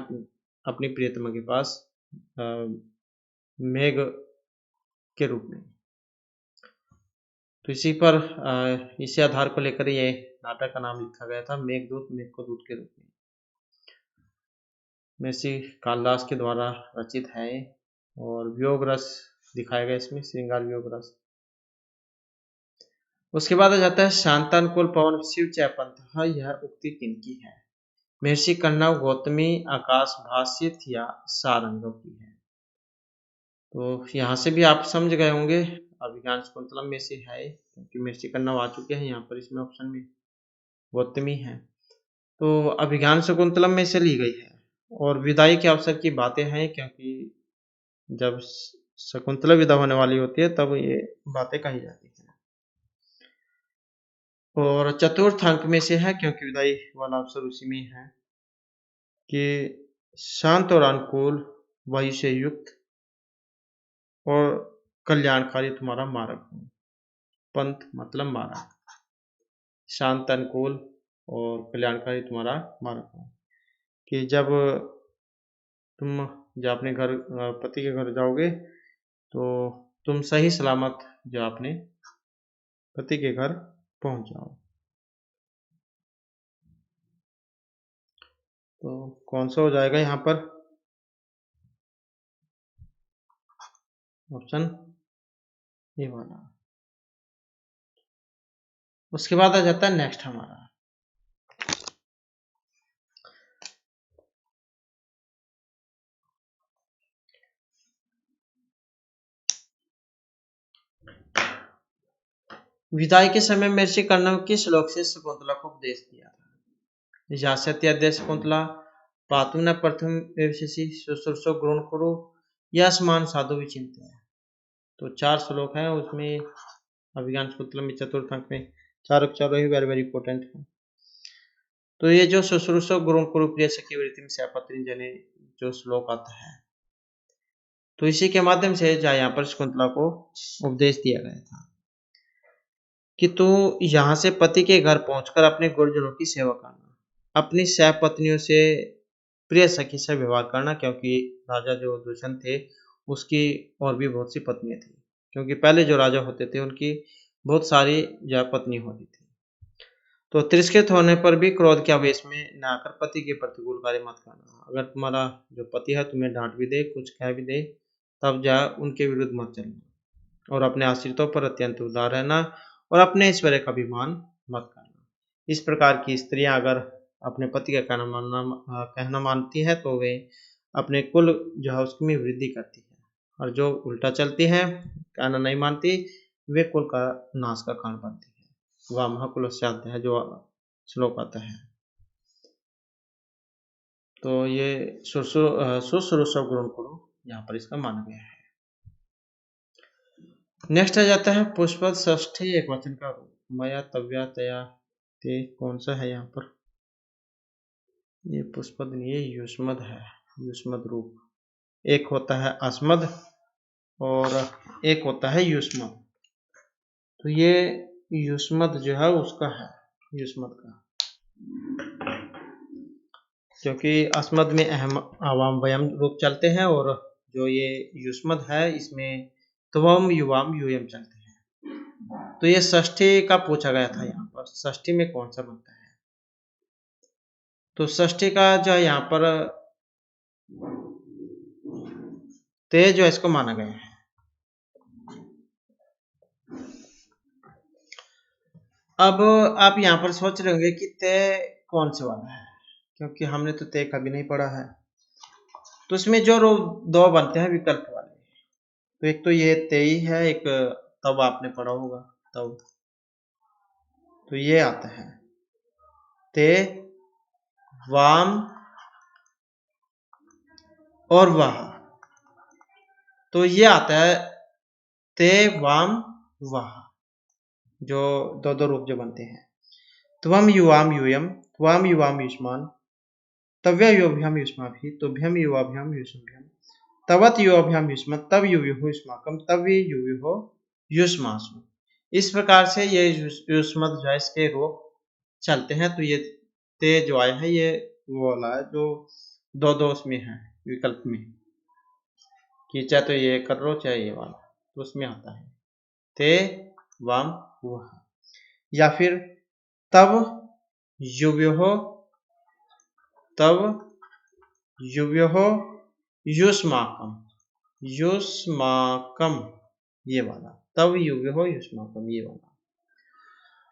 अपनी प्रियतमा के पास मेघ के रूप में। तो इसी आधार को लेकर ये नाटक का नाम लिखा गया था, मेघदूत, मेघ को दूत के रूप में। महर्षि कालिदास के द्वारा रचित है और वियोग रस दिखाया गया इसमें, श्रृंगार वियोग रस। उसके बाद आ जाता है शांतानुकूल पवन शिव चैपंथ, यह उक्ति किनकी है? महर्षि कण्व, गौतमी, आकाश भाष्य या सारंगों की है? तो यहाँ से भी आप समझ गए होंगे अभिज्ञान शकुंतलम में से है, क्योंकि महर्षि कण्व आ चुके हैं यहाँ पर इसमें ऑप्शन में, गौतमी है। तो अभिज्ञान शकुंतलम में से ली गई है और विदाई के अवसर की बातें हैं, क्योंकि जब शकुंतला विदा होने वाली होती है तब ये बातें कही जाती हैं। और चतुर्थ अंक में से है, क्योंकि विदाई वाला अवसर उसी में है कि शांत और अनुकूल वायु से युक्त और कल्याणकारी तुम्हारा मार्ग हो। पंथ मतलब मार्ग, शांत अनुकूल और कल्याणकारी तुम्हारा मार्ग हो। कि जब अपने घर पति के घर जाओगे तो तुम सही सलामत जो अपने पति के घर पहुंच जाओ। तो कौन सा हो जाएगा यहाँ पर ऑप्शन ये वाला। उसके बाद आ जाता है नेक्स्ट हमारा विदाई के समय महर्षि कण्व किस श्लोक से शकुंतला को उपदेश दिया था? यास्यत्य शकुंतला पातु न प्रथम शशि शुश्रूषो गुण कुरु यस्मान साधु विचिंत्य। तो 4 श्लोक हैं उसमें, अभिज्ञान शकुंतलम में चतुर्थ अंक में चारों ही वेरी वेरी इंपॉर्टेंट है। तो ये जो शुश्रूषो गुण कुरु प्रिय सखी वृत्ति में सैपत्रि जने जो श्लोक आता है, तो इसी के माध्यम से यहाँ पर शकुंतला को उपदेश दिया गया था कि तू यहाँ से पति के घर पहुंचकर अपने गुरुजनों की सेवा करना, अपनी सहपत्नियों से प्रिय सखी से व्यवहार करना, क्योंकि राजा जो दुष्यंत थे उसकी और भी बहुत सी पत्नियां थी, क्योंकि पहले जो राजा होते थे उनकी बहुत सारी जो पत्नी होती थी। तो तिरस्कृत होने पर भी क्रोध के आवेश में न आकर पति के प्रतिकूल कार्य मत करना। अगर तुम्हारा जो पति है तुम्हें डांट भी दे, कुछ कह भी दे, तब जा उनके विरुद्ध मत चलना और अपने आश्रितों पर अत्यंत उदार रहना और अपने ऐश्वर्य का अभिमान मत करना। इस प्रकार की स्त्रियां अगर अपने पति का कहना मानती है तो वे अपने कुल जो है उसकी वृद्धि करती है, और जो उल्टा चलती है, कहना नहीं मानती, वे कुल का नाश का कारण बनती है। वह महाकुलस्याध्य है जो श्लोक आता है। तो ये शुश्रूषा गुण कुरु यहाँ पर इसका माना गया है। नेक्स्ट आ जाता है पुष्पद षष्ठी एक वचन का रूप, मया तव्या तया ते, कौन सा है यहाँ पर? ये पुष्पद नहीं, ये युष्मद है, युष्मद रूप। एक होता है अस्मद और एक होता है युष्मद। तो ये युष्मद जो है उसका है, युष्मद का, क्योंकि अस्मद में अहम आवाम वयम रूप चलते हैं और जो ये युष्मद है इसमें त्वम युवाम यूयम चलते हैं। तो ये षष्ठी का पूछा गया था यहाँ पर, षष्ठी में कौन सा बनता है? तो षष्ठी का जो है यहाँ पर ते जो है इसको माना गया है। अब आप यहाँ पर सोच रहे होंगे कि ते कौन से वाला है, क्योंकि हमने तो ते कभी नहीं पढ़ा है। तो इसमें जो दो बनते हैं विकल्प वाले, तो एक तो ये ते ही है, एक तब आपने पढ़ा होगा तब, तो ये आता है ते वाम और वह, तो ये आता है ते वाम वह, जो दो दो रूप जो बनते हैं। त्वम युवाम यूयम, त्वाम युवाम युष्मान, तव्य युवाभ्याम युष्माभि, तुभ्यम युवाभ्याम युष्मभ्यम, तवत युवाभ्याम युष्मत्, तव युव्युः युष्माकं, तव्य युव्युः युष्मासु। इस प्रकार से ये युष्मत् जो है इसके रूप चलते हैं। तो ये ते जो आया है ये वो वाला है जो दो दो उसमें है विकल्प में, कि चाहे तो ये कर लो चाहे ये वाला, तो उसमें आता है ते वाम वह। या फिर तब युव्योः, तब युव्योः युष्माकं, युष्माकं ये वाला, तब युव्योः युष्माकं ये वाला।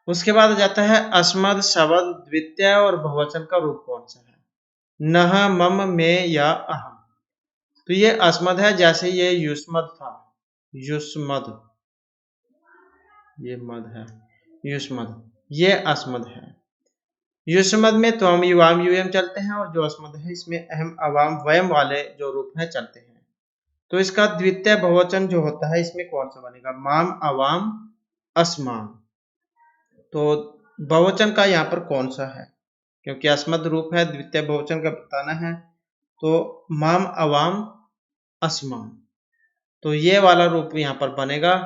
उसके बाद आ जाता है अस्मद शब्द द्वितीय और बहुवचन का रूप कौन सा है? नह, मम, में या अहम। तो ये अस्मद है, जैसे ये युष्मद था, युष्मद, ये मद है, युष्मद, ये अस्मद है। युष्मद में त्वम युवाम यूयम चलते हैं, और जो अस्मद है इसमें अहम अवाम वयम वाले जो रूप है चलते हैं। तो इसका द्वितीय बहुवचन जो होता है इसमें कौन सा बनेगा? माम, अवाम, अस्मान। तो बहुवचन का यहाँ पर कौन सा है? क्योंकि अस्मद रूप है, द्वितीय बहुवचन का बताना है, तो माम, अवाम, अस्मान, तो ये वाला रूप यहाँ पर बनेगा।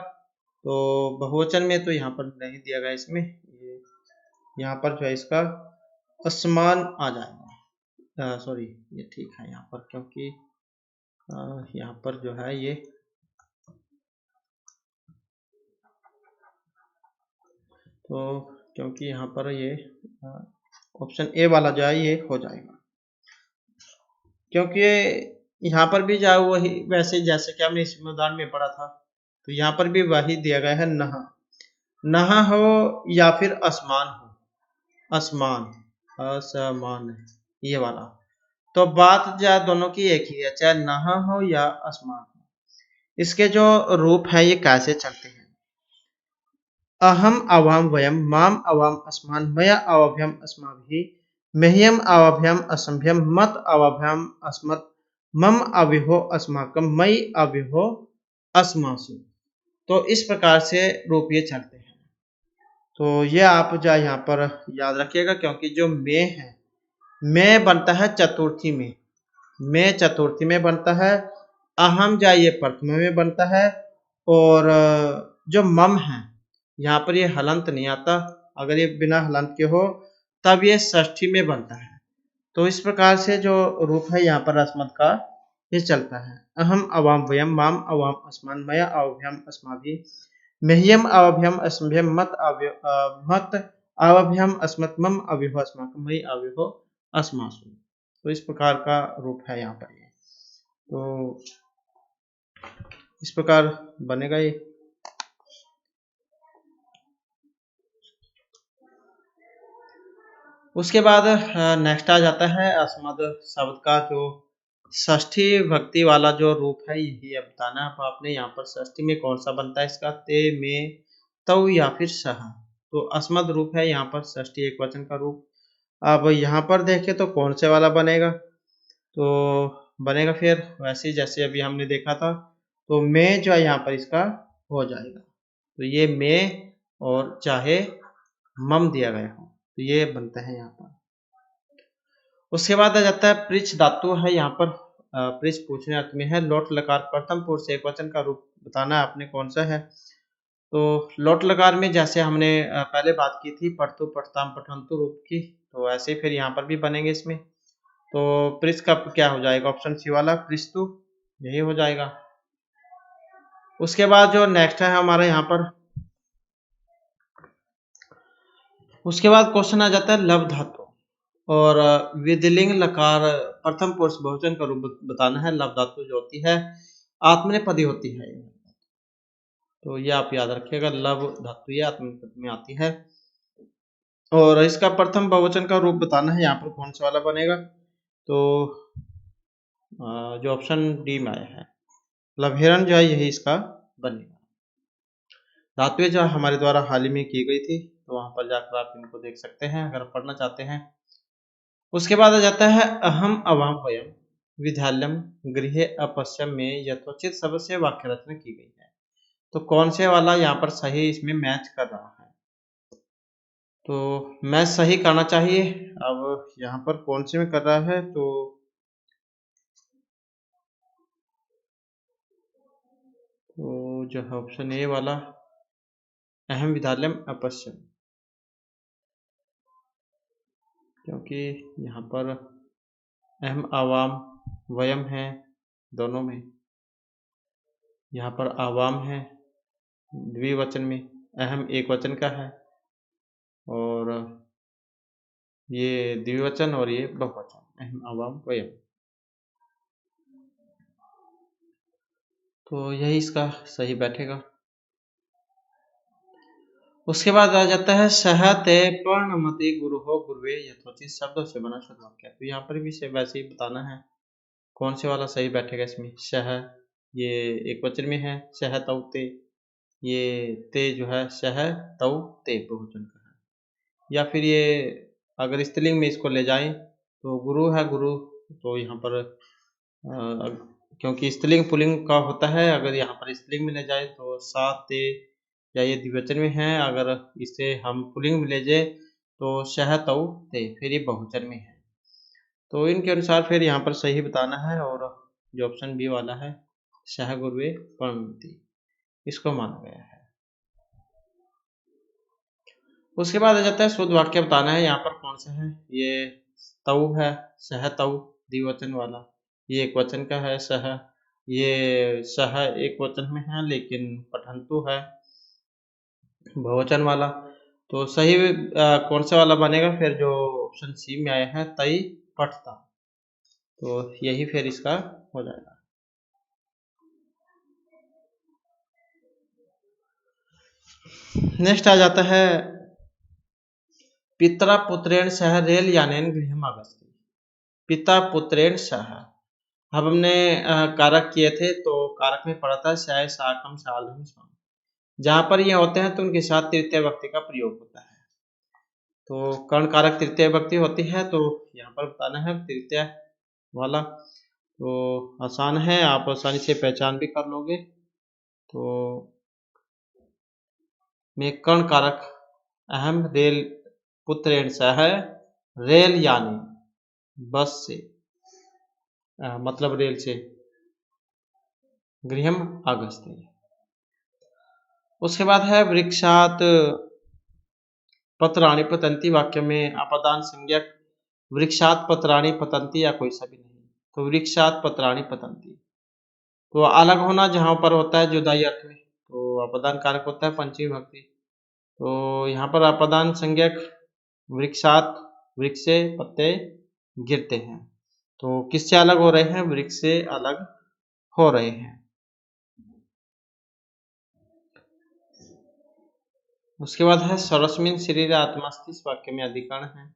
तो बहुवचन में तो यहाँ पर नहीं दिया गया इसमें, यहाँ पर जो है इसका अस्मान आ जाएगा। सॉरी, ये ठीक है यहाँ पर, क्योंकि यहाँ पर जो है ये तो क्योंकि यहाँ पर ये ऑप्शन ए वाला जो है ये हो जाएगा, क्योंकि यहाँ पर भी जाओ वही वैसे जैसे कि हमने इस उदाहरण में पढ़ा था, तो यहाँ पर भी वही दिया गया है, नहा, नहा हो या फिर आसमान हो, आसमान, असमान ये वाला। तो बात जो दोनों की एक ही है, चाहे नहा हो या आसमान हो। इसके जो रूप है ये कैसे चलते हैं? अहम अवाम वयम, माम अवाम अस्मान, मया अवाभ्यम अस्माभिः, मह्यम अवाभ्यम असंभ्यम, मत अवाभ्यम अस्मत्, मम अविहो अस्माकम, मई अविहो अस्मासु। तो इस प्रकार से रूप ये चलते हैं। तो ये आप जो यहाँ पर याद रखिएगा, क्योंकि जो में है, में बनता है चतुर्थी में, में चतुर्थी में बनता है, अहम जो ये प्रथम में बनता है, और जो मम है यहाँ पर ये हलंत नहीं आता, अगर ये बिना हलंत के हो तब ये षष्ठी में बनता है। तो इस प्रकार से जो रूप है यहाँ पर अस्मद का ये चलता है। अहम अवाम वयम, माम अवाम अस्मान, मया अवभ्यम अस्माभिः, मह्यम अवभ्यम असंभ्यम, मत अवभ्यम अस्मत्, मम अविहो अस्माकं, मयि अविहो अस्मासु। तो इस प्रकार का रूप है यहाँ पर ये। तो इस प्रकार बनेगा ये। उसके बाद नेक्स्ट आ जाता है अस्मद शब्द का जो षष्ठी भक्ति वाला जो रूप है, यही बताना है। अब आपने यहाँ पर षष्ठी में कौन सा बनता है इसका, ते, में, तव या फिर सह। तो अस्मद रूप है यहाँ पर षष्ठी एक वचन का रूप। अब यहाँ पर देखें तो कौन से वाला बनेगा, तो बनेगा फिर वैसे जैसे अभी हमने देखा था, तो में जो है यहाँ पर इसका हो जाएगा। तो ये में और चाहे मम दिया गया हो, तो ये बनता है यहाँ पर। उसके बाद आ जाता है पृच्छ धातु है यहाँ पर, पृच्छ पूछने अर्थ में है, लोट लकार प्रथम पुरुष एक वचन का रूप बताना है आपने कौन सा है। तो लोट लकार में जैसे हमने पहले बात की थी पठतु, पठताम, पठंतु रूप की, तो ऐसे फिर यहाँ पर भी बनेंगे इसमें। तो पृच्छ का क्या हो जाएगा, ऑप्शन सी वाला पृच्छतु, यही हो जाएगा। उसके बाद जो नेक्स्ट है हमारा यहाँ पर, उसके बाद क्वेश्चन आ जाता है लव धातु और विधिलिंग लकार प्रथम पुरुष बहुवचन का रूप बताना है। लव धातु जो होती है आत्मनेपदी होती है, तो ये आप याद रखिएगा, लव धातु ये आत्मनेपद में आती है। और इसका प्रथम बहुवचन का रूप बताना है, यहाँ पर कौन सा वाला बनेगा, तो जो ऑप्शन डी में आया है लभेरन जो है यही इसका बनेगा। धातुएं जो हमारे द्वारा हाल ही में की गई थी, तो वहां पर जाकर आप इनको देख सकते हैं अगर पढ़ना चाहते हैं। उसके बाद आ जाता है अहम अवाम वयम। विद्यालयम गृहे अपश्यम में यथोचित शब्द से वाक्य रचना की गई है। तो कौन से वाला यहाँ पर सही इसमें मैच कर रहा है, तो मैच सही करना चाहिए। अब यहाँ पर कौन से में कर रहा है, तो जो है ऑप्शन ए वाला अहम विद्यालयम अपश्यम, क्योंकि यहाँ पर अहम आवाम वयम है दोनों में, यहाँ पर आवाम है द्विवचन में, अहम एक वचन का है और ये द्विवचन और ये बहुवचन, अहम आवाम वयम। तो यही इसका सही बैठेगा। उसके बाद आ जाता है सहते पर्णमते गुरुहो गुरुवे यथोचित शब्दों से बना शुद्ध वाक्य। तो यहाँ पर भी से वैसे ही बताना है कौन से वाला सही बैठेगा इसमें। सह ये एक वचन में है, सह तौ ते, ये ते जो है सह तौ ते बहुवचन का है। या फिर ये अगर स्त्रीलिंग में इसको ले जाएं तो गुरु है गुरु, तो यहाँ पर क्योंकि स्त्रीलिंग पुल्लिंग का होता है, अगर यहाँ पर स्त्रीलिंग में ले जाए तो सा ते, या ये द्विवचन में है, अगर इसे हम पुल्लिंग में ले जाए तो शह तौ ते, फिर ये बहुवचन में है। तो इनके अनुसार फिर यहाँ पर सही बताना है, और जो ऑप्शन बी वाला है शह गुरुवे पर्णमते, इसको माना गया है। उसके बाद आ जाता है शुद्ध वाक्य बताना है। यहाँ पर कौन सा है, ये तऊ है, सह तऊ द्विवचन वाला, ये एक वचन का है सह, ये सह एक वचन में है लेकिन पठंतु है बहुवचन वाला। तो सही कौन सा वाला बनेगा फिर, जो ऑप्शन सी में आया है तई पठता, तो यही फिर इसका हो जाएगा। नेक्स्ट आ जाता है पितरा पुत्रेण सह रेल यानेन गृहम आगच्छति। पिता पुत्रेण सह, अब हमने कारक किए थे तो कारक में पढ़ा था शाय साकम सालम स्वाम, जहां पर ये होते हैं तो उनके साथ तृतीय व्यक्ति का प्रयोग होता है। तो कर्ण कारक तृतीय व्यक्ति होती है, तो यहाँ पर बताना है तृतीय वाला, तो आसान है, आप आसानी से पहचान भी कर लोगे। तो में कर्ण कारक अहम रेल पुत्रेण सह रेल यानी बस से, मतलब रेल से, गृहम आगच्छति। उसके बाद है वृक्षात पत्राणि पतंती, वाक्य में अपदान संज्ञक वृक्षात पत्राणि पतंती या कोई सा भी नहीं, तो वृक्षात पत्राणि पतंती। तो अलग होना जहां पर होता है जुदाई अर्थ में, तो अपदान कारक होता है पंचमी विभक्ति। तो यहाँ पर अपदान संज्ञक वृक्षात, वृक्ष से पत्ते गिरते हैं, तो किससे अलग हो रहे हैं, वृक्ष से अलग हो रहे हैं। उसके बाद है सर्वस्मिन शरीर आत्मास्ति, इस वाक्य में अधिकरण है,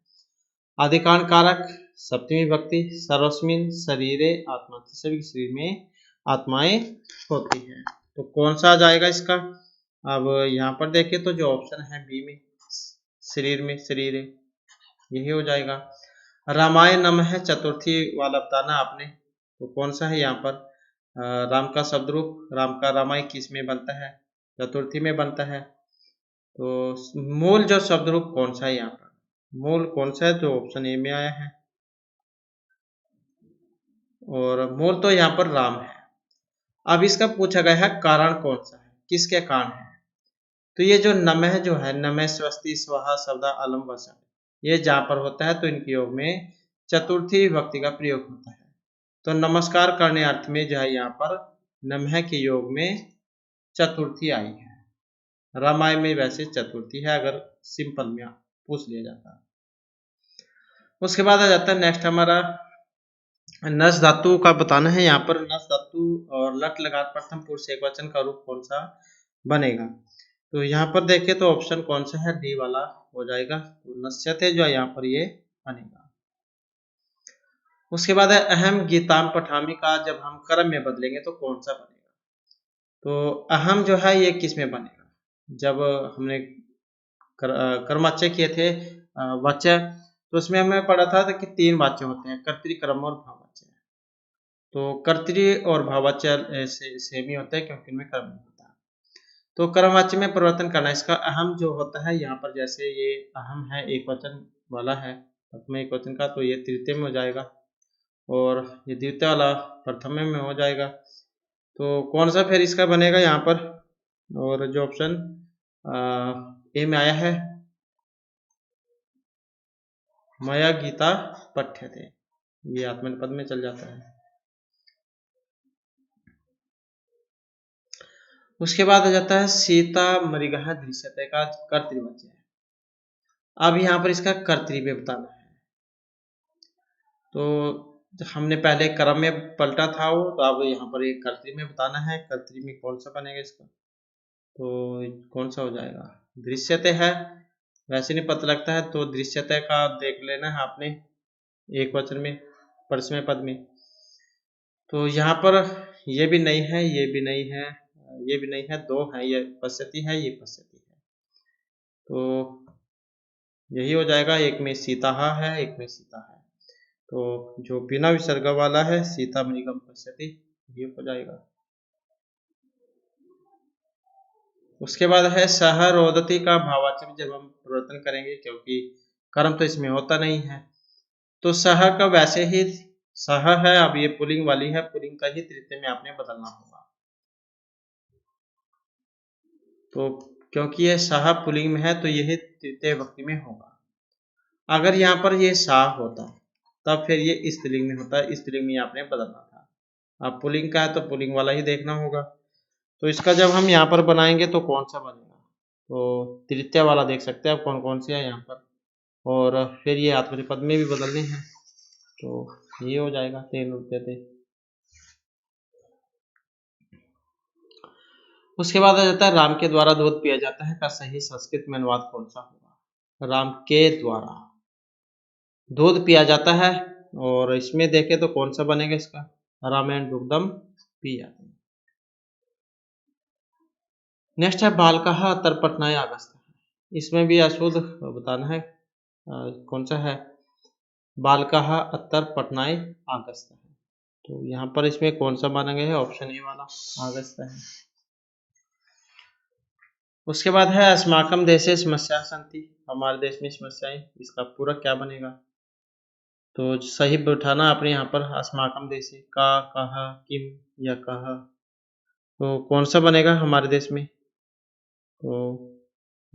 अधिकरण कारक सप्तमी विभक्ति, सर्वस्मिन शरीरे आत्मा, सभी शरीर में आत्माएं होती हैं। तो कौन सा आ जाएगा इसका, अब यहाँ पर देखें तो जो ऑप्शन है बी में शरीर में शरीर यही हो जाएगा। रामायण नम है चतुर्थी वाला बताना आपने, तो कौन सा है यहाँ पर, राम का शब्द रूप, राम का रामायण किस में बनता है, चतुर्थी में बनता है। तो मूल जो शब्द रूप कौन सा है यहाँ पर, मूल कौन सा है, तो ऑप्शन ए में आया है, और मूल तो यहाँ पर राम है। अब इसका पूछा गया है कारण कौन सा है, किसके कारण है, तो ये जो नमः जो है, नमः स्वस्ति स्वाहा शब्दा अलम वसा, ये जहां पर होता है तो इनके योग में चतुर्थी विभक्ति का प्रयोग होता है। तो नमस्कार करने अर्थ में जो है यहाँ पर नमः के योग में चतुर्थी आई है। रामायण में वैसे चतुर्थी है अगर सिंपल में पूछ लिया जाता है। उसके बाद आ जाता है नेक्स्ट हमारा नस धातु का बताना है। यहाँ पर नस धातु और लट लगा प्रथम पुरुष एक वचन का रूप कौन सा बनेगा, तो यहाँ पर देखें तो ऑप्शन कौन सा है, डी वाला हो जाएगा, तो नश्यते जो है यहाँ पर ये बनेगा। उसके बाद है अहम गीताम पठामी का जब हम कर्म में बदलेंगे तो कौन सा बनेगा, तो अहम जो है ये किस में बनेगा, जब हमने कर्मवाच्य किए थे वाच्य, तो उसमें हमें पढ़ा था कि तीन वाच्य होते हैं, कर्तृ कर्म और भाववाच्य। तो कर्तरी और भाववाचक सेम ही होते हैं क्योंकि इनमें कर्म नहीं होता। तो कर्मवाच्य में परिवर्तन करना, इसका अहम जो होता है यहाँ पर, जैसे ये अहम है एक वचन वाला है प्रथम एक वचन का, तो ये तृतीय में हो जाएगा और ये द्वितीय वाला प्रथम में हो जाएगा। तो कौन सा फिर इसका बनेगा यहाँ पर, और जो ऑप्शन ए में आया है, मया गीता पठ्यते, ये आत्मनेपद में चल जाता है। उसके बाद आ जाता है सीता मृगः दृश्यते का कर्तृवाच्य है। अब यहाँ पर इसका कर्तृव्य बताना है। तो हमने पहले कर्म में पलटा था वो, तो अब यहाँ पर एक कर्तृ में बताना है। कर्तृ में कौन सा बनेगा इसका, तो कौन सा हो जाएगा, दृश्यते है, वैसे नहीं पता लगता है तो दृश्यते का देख लेना है आपने एक वचन में परसमय पद में। तो यहाँ पर ये भी नहीं है, ये भी नहीं है, ये भी नहीं है, दो है, ये पश्यति है, ये पश्यति है, तो यही हो जाएगा। एक में सीता है, एक में सीता है, तो जो बिना विसर्ग वाला है सीता मृगम पश्यति, ये हो जाएगा। उसके बाद है सह रोदती का भाववाचक जब हम परिवर्तन करेंगे, क्योंकि कर्म तो इसमें होता नहीं है, तो सह का वैसे ही सह है, अब ये पुल्लिंग वाली है, पुल्लिंग का ही तृतीय में आपने बदलना होगा। तो क्योंकि ये सह पुल्लिंग में है तो यही तृतीय विभक्ति में होगा। अगर यहाँ पर ये सा होता तब फिर ये स्त्रीलिंग में होता, स्त्रीलिंग में आपने बदलना था। अब पुल्लिंग का है तो पुल्लिंग वाला ही देखना होगा। तो इसका जब हम यहाँ पर बनाएंगे तो कौन सा बनेगा, तो तृतीय वाला देख सकते हैं आप कौन कौन से है यहाँ पर, और फिर ये आत्मनेपद में भी बदलने हैं, तो ये हो जाएगा तेन रुपये। उसके बाद आ जाता है राम के द्वारा दूध पिया जाता है का सही संस्कृत में अनुवाद कौन सा होगा। राम के द्वारा दूध पिया जाता है, और इसमें देखें तो कौन सा बनेगा इसका, रामायण दुग्धम पियाते। नेक्स्ट है बालकः अतर्पटनाय आगस्तः, इसमें भी अशुद्ध बताना है कौन सा है, बालकः अतर्पटनाय आगस्तः, तो यहाँ पर इसमें कौन सा माना गया है, ऑप्शन ए वाला आगस्त है। उसके बाद है अस्माकम देशे समस्या सन्ति, हमारे देश में समस्याएं, इसका पूरक क्या बनेगा, तो सही बैठाना आपने यहाँ पर अस्माकम देशे का, कह, किम या कह, तो कौन सा बनेगा हमारे देश में, तो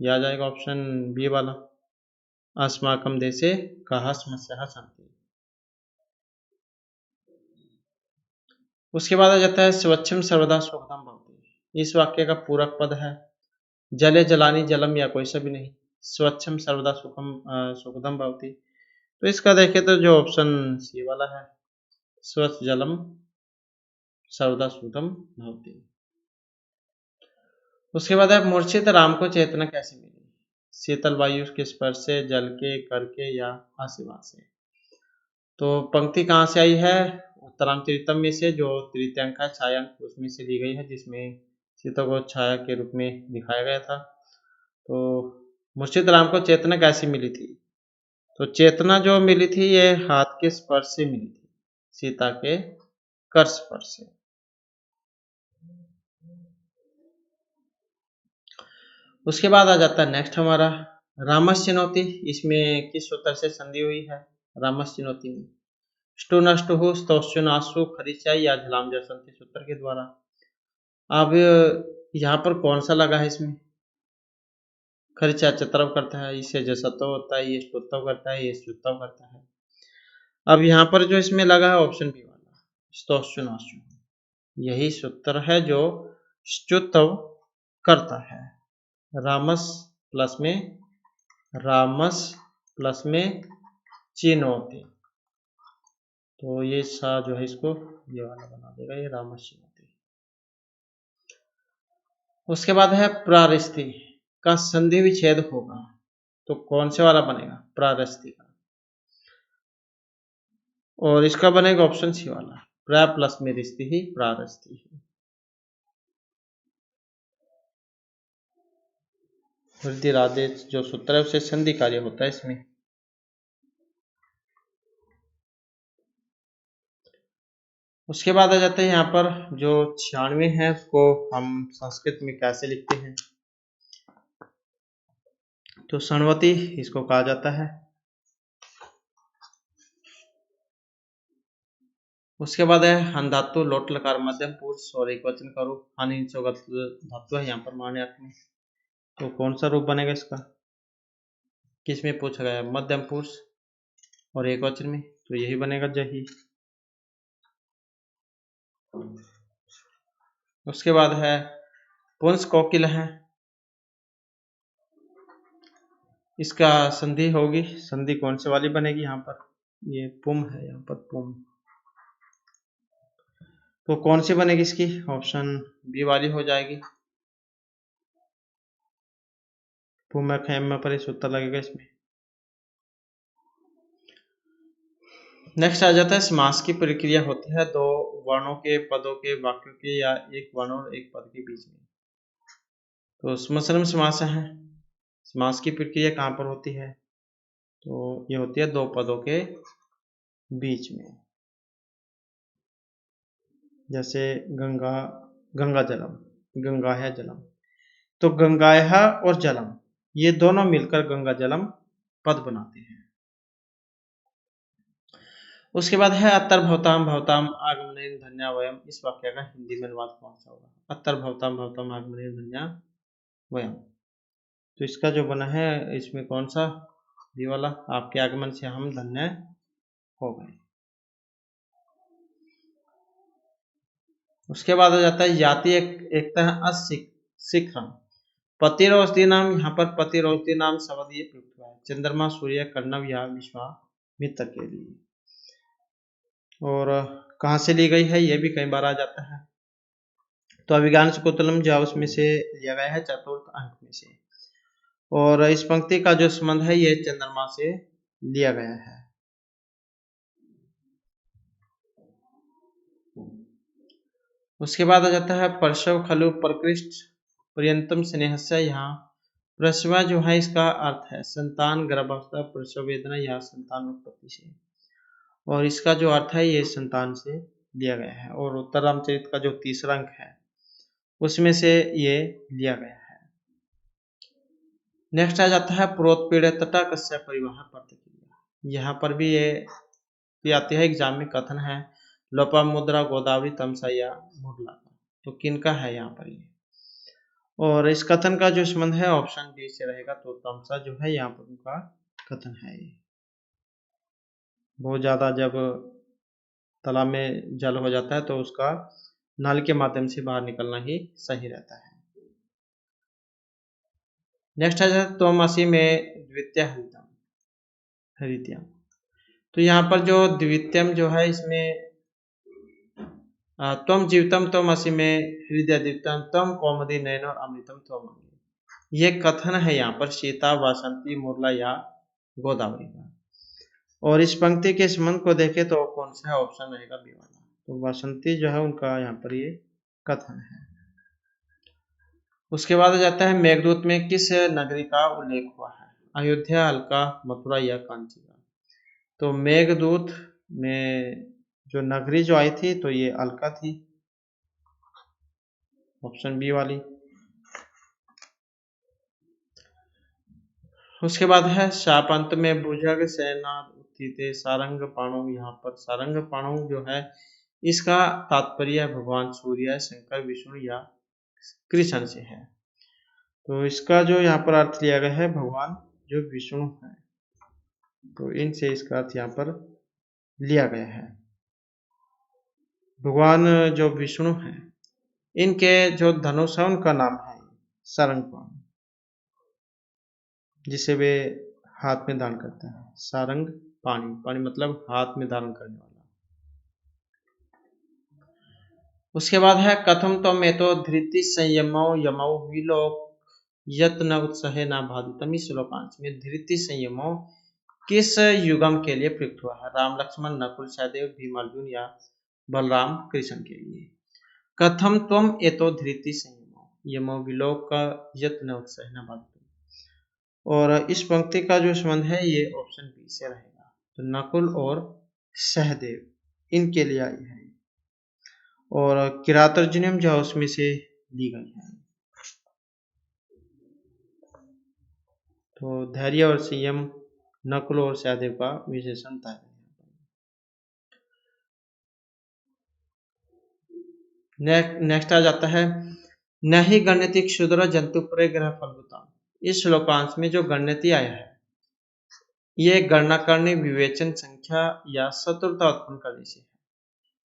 यह आ जाएगा ऑप्शन बी वाला, अस्माकम देशे कहा समस्या सन्ति। उसके बाद आ जाता है स्वच्छम सर्वदा सुखदम भवति, इस वाक्य का पूरक पद है जले जलानी जलम, या कोई सा भी नहीं, स्वच्छम सर्वदा सुखदम भवति, तो इसका देखें तो जो ऑप्शन सी वाला है, स्वच्छ जलम सर्वदा सुखदम भवति। उसके बाद है मूर्छित राम को चेतना कैसे मिली, शीतल वायु के स्पर्श से, जल के, करके, या आशीर्वाद से, तो पंक्ति कहाँ से आई है, उत्तरांतरितम में से, जो तृतीय अंक है छायांक उसमें से ली गई है, जिसमें सीता को छाया के रूप में दिखाया गया था। तो मूर्छित राम को चेतना कैसी मिली थी, तो चेतना जो मिली थी ये हाथ के स्पर्श से मिली थी, सीता के कर स्पर्श से। उसके बाद आ जाता है नेक्स्ट हमारा रामश्चिनोति, इसमें किस सूत्र से संधि हुई है, रामश्चिनोति में स्टु नष्टु स्तोश्चुनासु खरिचाई या झलाम जसंति सूत्र के द्वारा। अब यहाँ पर कौन सा लगा है, इसमें खरिचा चतरव करता है, इससे जसत्व होता है, ये स्तुत्व करता है, ये स्तुत्व करता है। अब यहाँ पर जो इसमें लगा है ऑप्शन बी वाला स्तोश्चुनासु, यही सूत्र है जो स्तुत्व करता है। रामस प्लस में चिनोति, तो ये सा जो है इसको ये वाला बना देगा, ये रामस चिनोति। उसके बाद है प्रारिस्ति का संधि विच्छेद होगा, तो कौन से वाला बनेगा, प्रारिस्ति का, और इसका बनेगा ऑप्शन सी वाला, प्रा प्लस में रिस्ति ही प्रारिस्ति ही। वृद्धि राधे जो सूत्र है उसे संधि कार्य होता है इसमें। उसके बाद आ जाते हैं यहाँ पर जो 96 है उसको हम संस्कृत में कैसे लिखते हैं। तो षणवती इसको कहा जाता है। उसके बाद है हन धातु, लोट लकार, मध्यम पुरुष और एक वचन का रूप। हानि धातु है यहाँ पर माने अर्थ में। तो कौन सा रूप बनेगा इसका, किस में पूछा गया है, मध्यम पुरुष और एक वचन में, तो यही बनेगा जही। उसके बाद है पुंस कोकिल है, इसका संधि होगी, संधि कौन से वाली बनेगी यहाँ पर, ये पुम है यहाँ पर पुम, तो कौन सी बनेगी इसकी, ऑप्शन बी वाली हो जाएगी। पुम खेम में पर सूत्र लगेगा इसमें। नेक्स्ट आ जाता है समास की प्रक्रिया होती है दो वर्णों के पदों के वाक्यों के या एक वर्ण और एक पद के बीच में। तो समसरम समास है। समास की प्रक्रिया कहाँ पर होती है, तो ये होती है दो पदों के बीच में। जैसे गंगा, गंगा जलम, गंगा है जलम, तो गंगाया और जलम ये दोनों मिलकर गंगा जलम पद बनाते हैं। उसके बाद है अत्तर भवताम भवताम आगमनेन धन्या वयम, इस वाक्य का हिंदी में अनुवाद कौन सा होगा, अत्तर भवताम भवताम आगमनेन धन्या वयम। तो इसका जो बना है इसमें कौन सा, बी वाला, आपके आगमन से हम धन्य हो गए। उसके बाद आ जाता है जाति एकता अशिखरम, पतिरोस्ती नाम, यहाँ पर पतिरोस्ती नाम शब्द ये प्रयुक्त हुआ है चंद्रमा, सूर्य, कर्णव या विश्वामित्र के लिए। और कहाँ से ली गई है ये भी कई बार आ जाता है। तो अभिज्ञान कुतलम जो उसमें से लिया गया है चतुर्थ अंक में से, और इस पंक्ति का जो संबंध है ये चंद्रमा से लिया गया है। उसके बाद आ जाता है प्रसव खलु प्रकृष्ट पर्यंतम स्नेहस्य, यहाँ प्रसव जो है इसका अर्थ है संतान, गर्भावस्था, प्रसव वेदना या संतान उत्पत्ति से, और इसका जो अर्थ है ये संतान से लिया गया है। और उत्तर रामचरित का जो तीसरा अंक है उसमें से ये लिया गया है। नेक्स्ट आ जाता है प्रोत्पीड़ित तटा कस्य परिवाह प्रतिक्रिया, यहाँ पर भी ये आती है एग्जाम में, कथन है लोपामुद्रा, गोदावरी, तमसा या मुरला, तो किनका है यहाँ पर ये, और इस कथन का जो संबंध है ऑप्शन डी से रहेगा। तो तमसा जो है यहाँ पर उनका कथन है। ये बहुत ज्यादा जब तालाब में जल हो जाता है तो उसका नल के माध्यम से बाहर निकलना ही सही रहता है। नेक्स्ट आ जाता है त्वमसि में द्वितीय हरित्यम, तो यहाँ पर जो द्वितीयम जो है इसमें त्वम जीवितम त्वमसि में हृदय द्वितीयम त्वम कौमुदी नयन और अमृतम त्वम, ये कथन है यहाँ पर सीता, वासंती, मुरला या गोदावरी का। और इस पंक्ति के संबंध को देखें तो कौन सा है, ऑप्शन रहेगा बी वाला, तो वासंती जो है उनका यहाँ पर ये कथन है। उसके बाद आ जाता है मेघदूत में किस नगरी का उल्लेख हुआ है, अयोध्या, अलका, मथुरा या कांची का। तो मेघदूत में जो नगरी जो आई थी तो ये अलका थी, ऑप्शन बी वाली। उसके बाद है शापंत में भुजग सेनाद उत्थिते सारंग पाणु, यहाँ पर सारंग पाणु जो है इसका तात्पर्य भगवान सूर्य, शंकर, विष्णु या कृष्ण से है। तो इसका जो यहाँ पर अर्थ लिया गया है भगवान जो विष्णु है, तो इनसे इसका अर्थ यहाँ पर लिया गया है। भगवान जो विष्णु है इनके जो धनुष है उनका नाम है सारंग पाणु, जिसे वे हाथ में धारण करते हैं। सारंग पाणी, पाणी मतलब हाथ में धारण करने वाला। उसके बाद है कथम तो में तो धृति संयमो यमो विलोक यत न उत्साहे न भादितम, इस श्लोकांश में धृति संयमो किस युगम के लिए प्रयुक्त हुआ है, राम, लक्ष्मण, नकुल, सहदेव, भीम, अर्जुन या बलराम, कृष्ण के लिए। कथम त्वम एतो धृति संयमो यमो विलोक यत न उत्साहे न भादितम, और इस पंक्ति का जो संबंध है ये ऑप्शन बी से रहेगा, तो नकुल और सहदेव इनके लिए आई है। और किरातर्जुनियम जो है उसमें से ली गई है। तो धैर्य और संयम नकुल और सहदेव का विशेषण था। नेक्स्ट आ जाता है न ही गणित क्षुद्र जंतु पर ग्रह फलभूता। इस श्लोकांश में जो गणित आया है ये गणना करने, विवेचन, संख्या या शत्रुता उत्पन्न करने से है।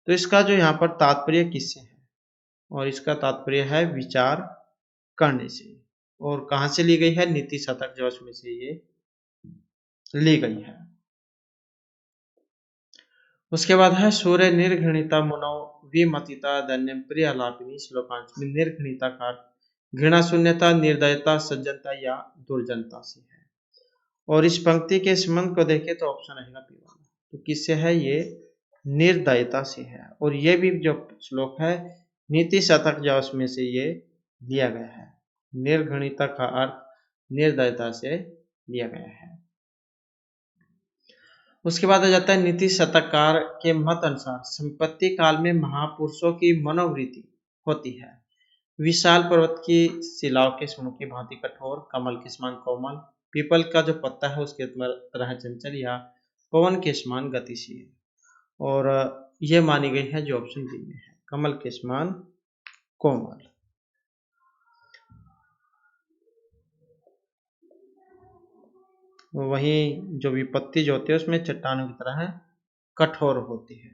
तो इसका जो यहाँ पर तात्पर्य किससे है, और इसका तात्पर्य है विचार करने से। और कहाँ से ली गई है, नीति शतक जोश में से ये ली गई है। उसके बाद है सूर्य निर्घृणिता मुनौ विमतिता धन्यम प्रिय आलापिनी। श्लोकांश में निर्घृणिता का घृणा, शून्यता, निर्दयता, सज्जनता या दुर्जनता से है। और इस पंक्ति के संबंध को देखें तो ऑप्शन रहेगा पी वाला। तो किससे है, ये निर्दयता से है। और ये भी जो श्लोक है नीति शतक जोश में से ये लिया गया है। निर्घृणिता का अर्थ निर्दयता से लिया गया है। उसके बाद आ जाता है नीति शतककार के मत अनुसार संपत्ति काल में महापुरुषों की मनोवृत्ति होती है। विशाल पर्वत की शिलाओं के समूह की भांति कठोर, कमल के समान कोमल, पीपल का जो पत्ता है उसके तरह चंचल या पवन के समान गतिशील। और यह मानी गई है जो ऑप्शन बी में है, कमल के समान कोमल। वहीं जो विपत्ति जो होती है उसमें चट्टानों की तरह कठोर होती है।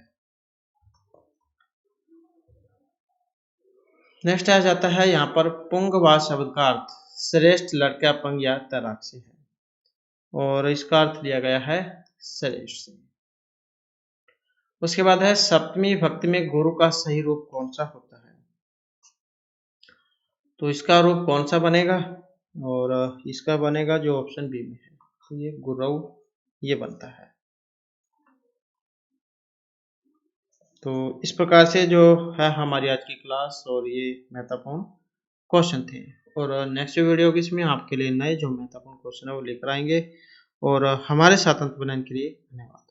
नेक्स्ट आ जाता है यहाँ पर पुंगवा शब्द का अर्थ श्रेष्ठ लड़का, पंग या तैराक से है। और इसका अर्थ लिया गया है श्रेष्ठ से। उसके बाद है सप्तमी भक्ति में गुरु का सही रूप कौन सा होता है। तो इसका रूप कौन सा बनेगा, और इसका बनेगा जो ऑप्शन बी में है। तो ये गुरु ये बनता है। तो इस प्रकार से जो है हमारी आज की क्लास और ये महत्वपूर्ण क्वेश्चन थे। और नेक्स्ट वीडियो की इसमें आपके लिए नए जो महत्वपूर्ण क्वेश्चन है वो लेकर आएंगे। और हमारे साथ अंत बनाने के लिए धन्यवाद।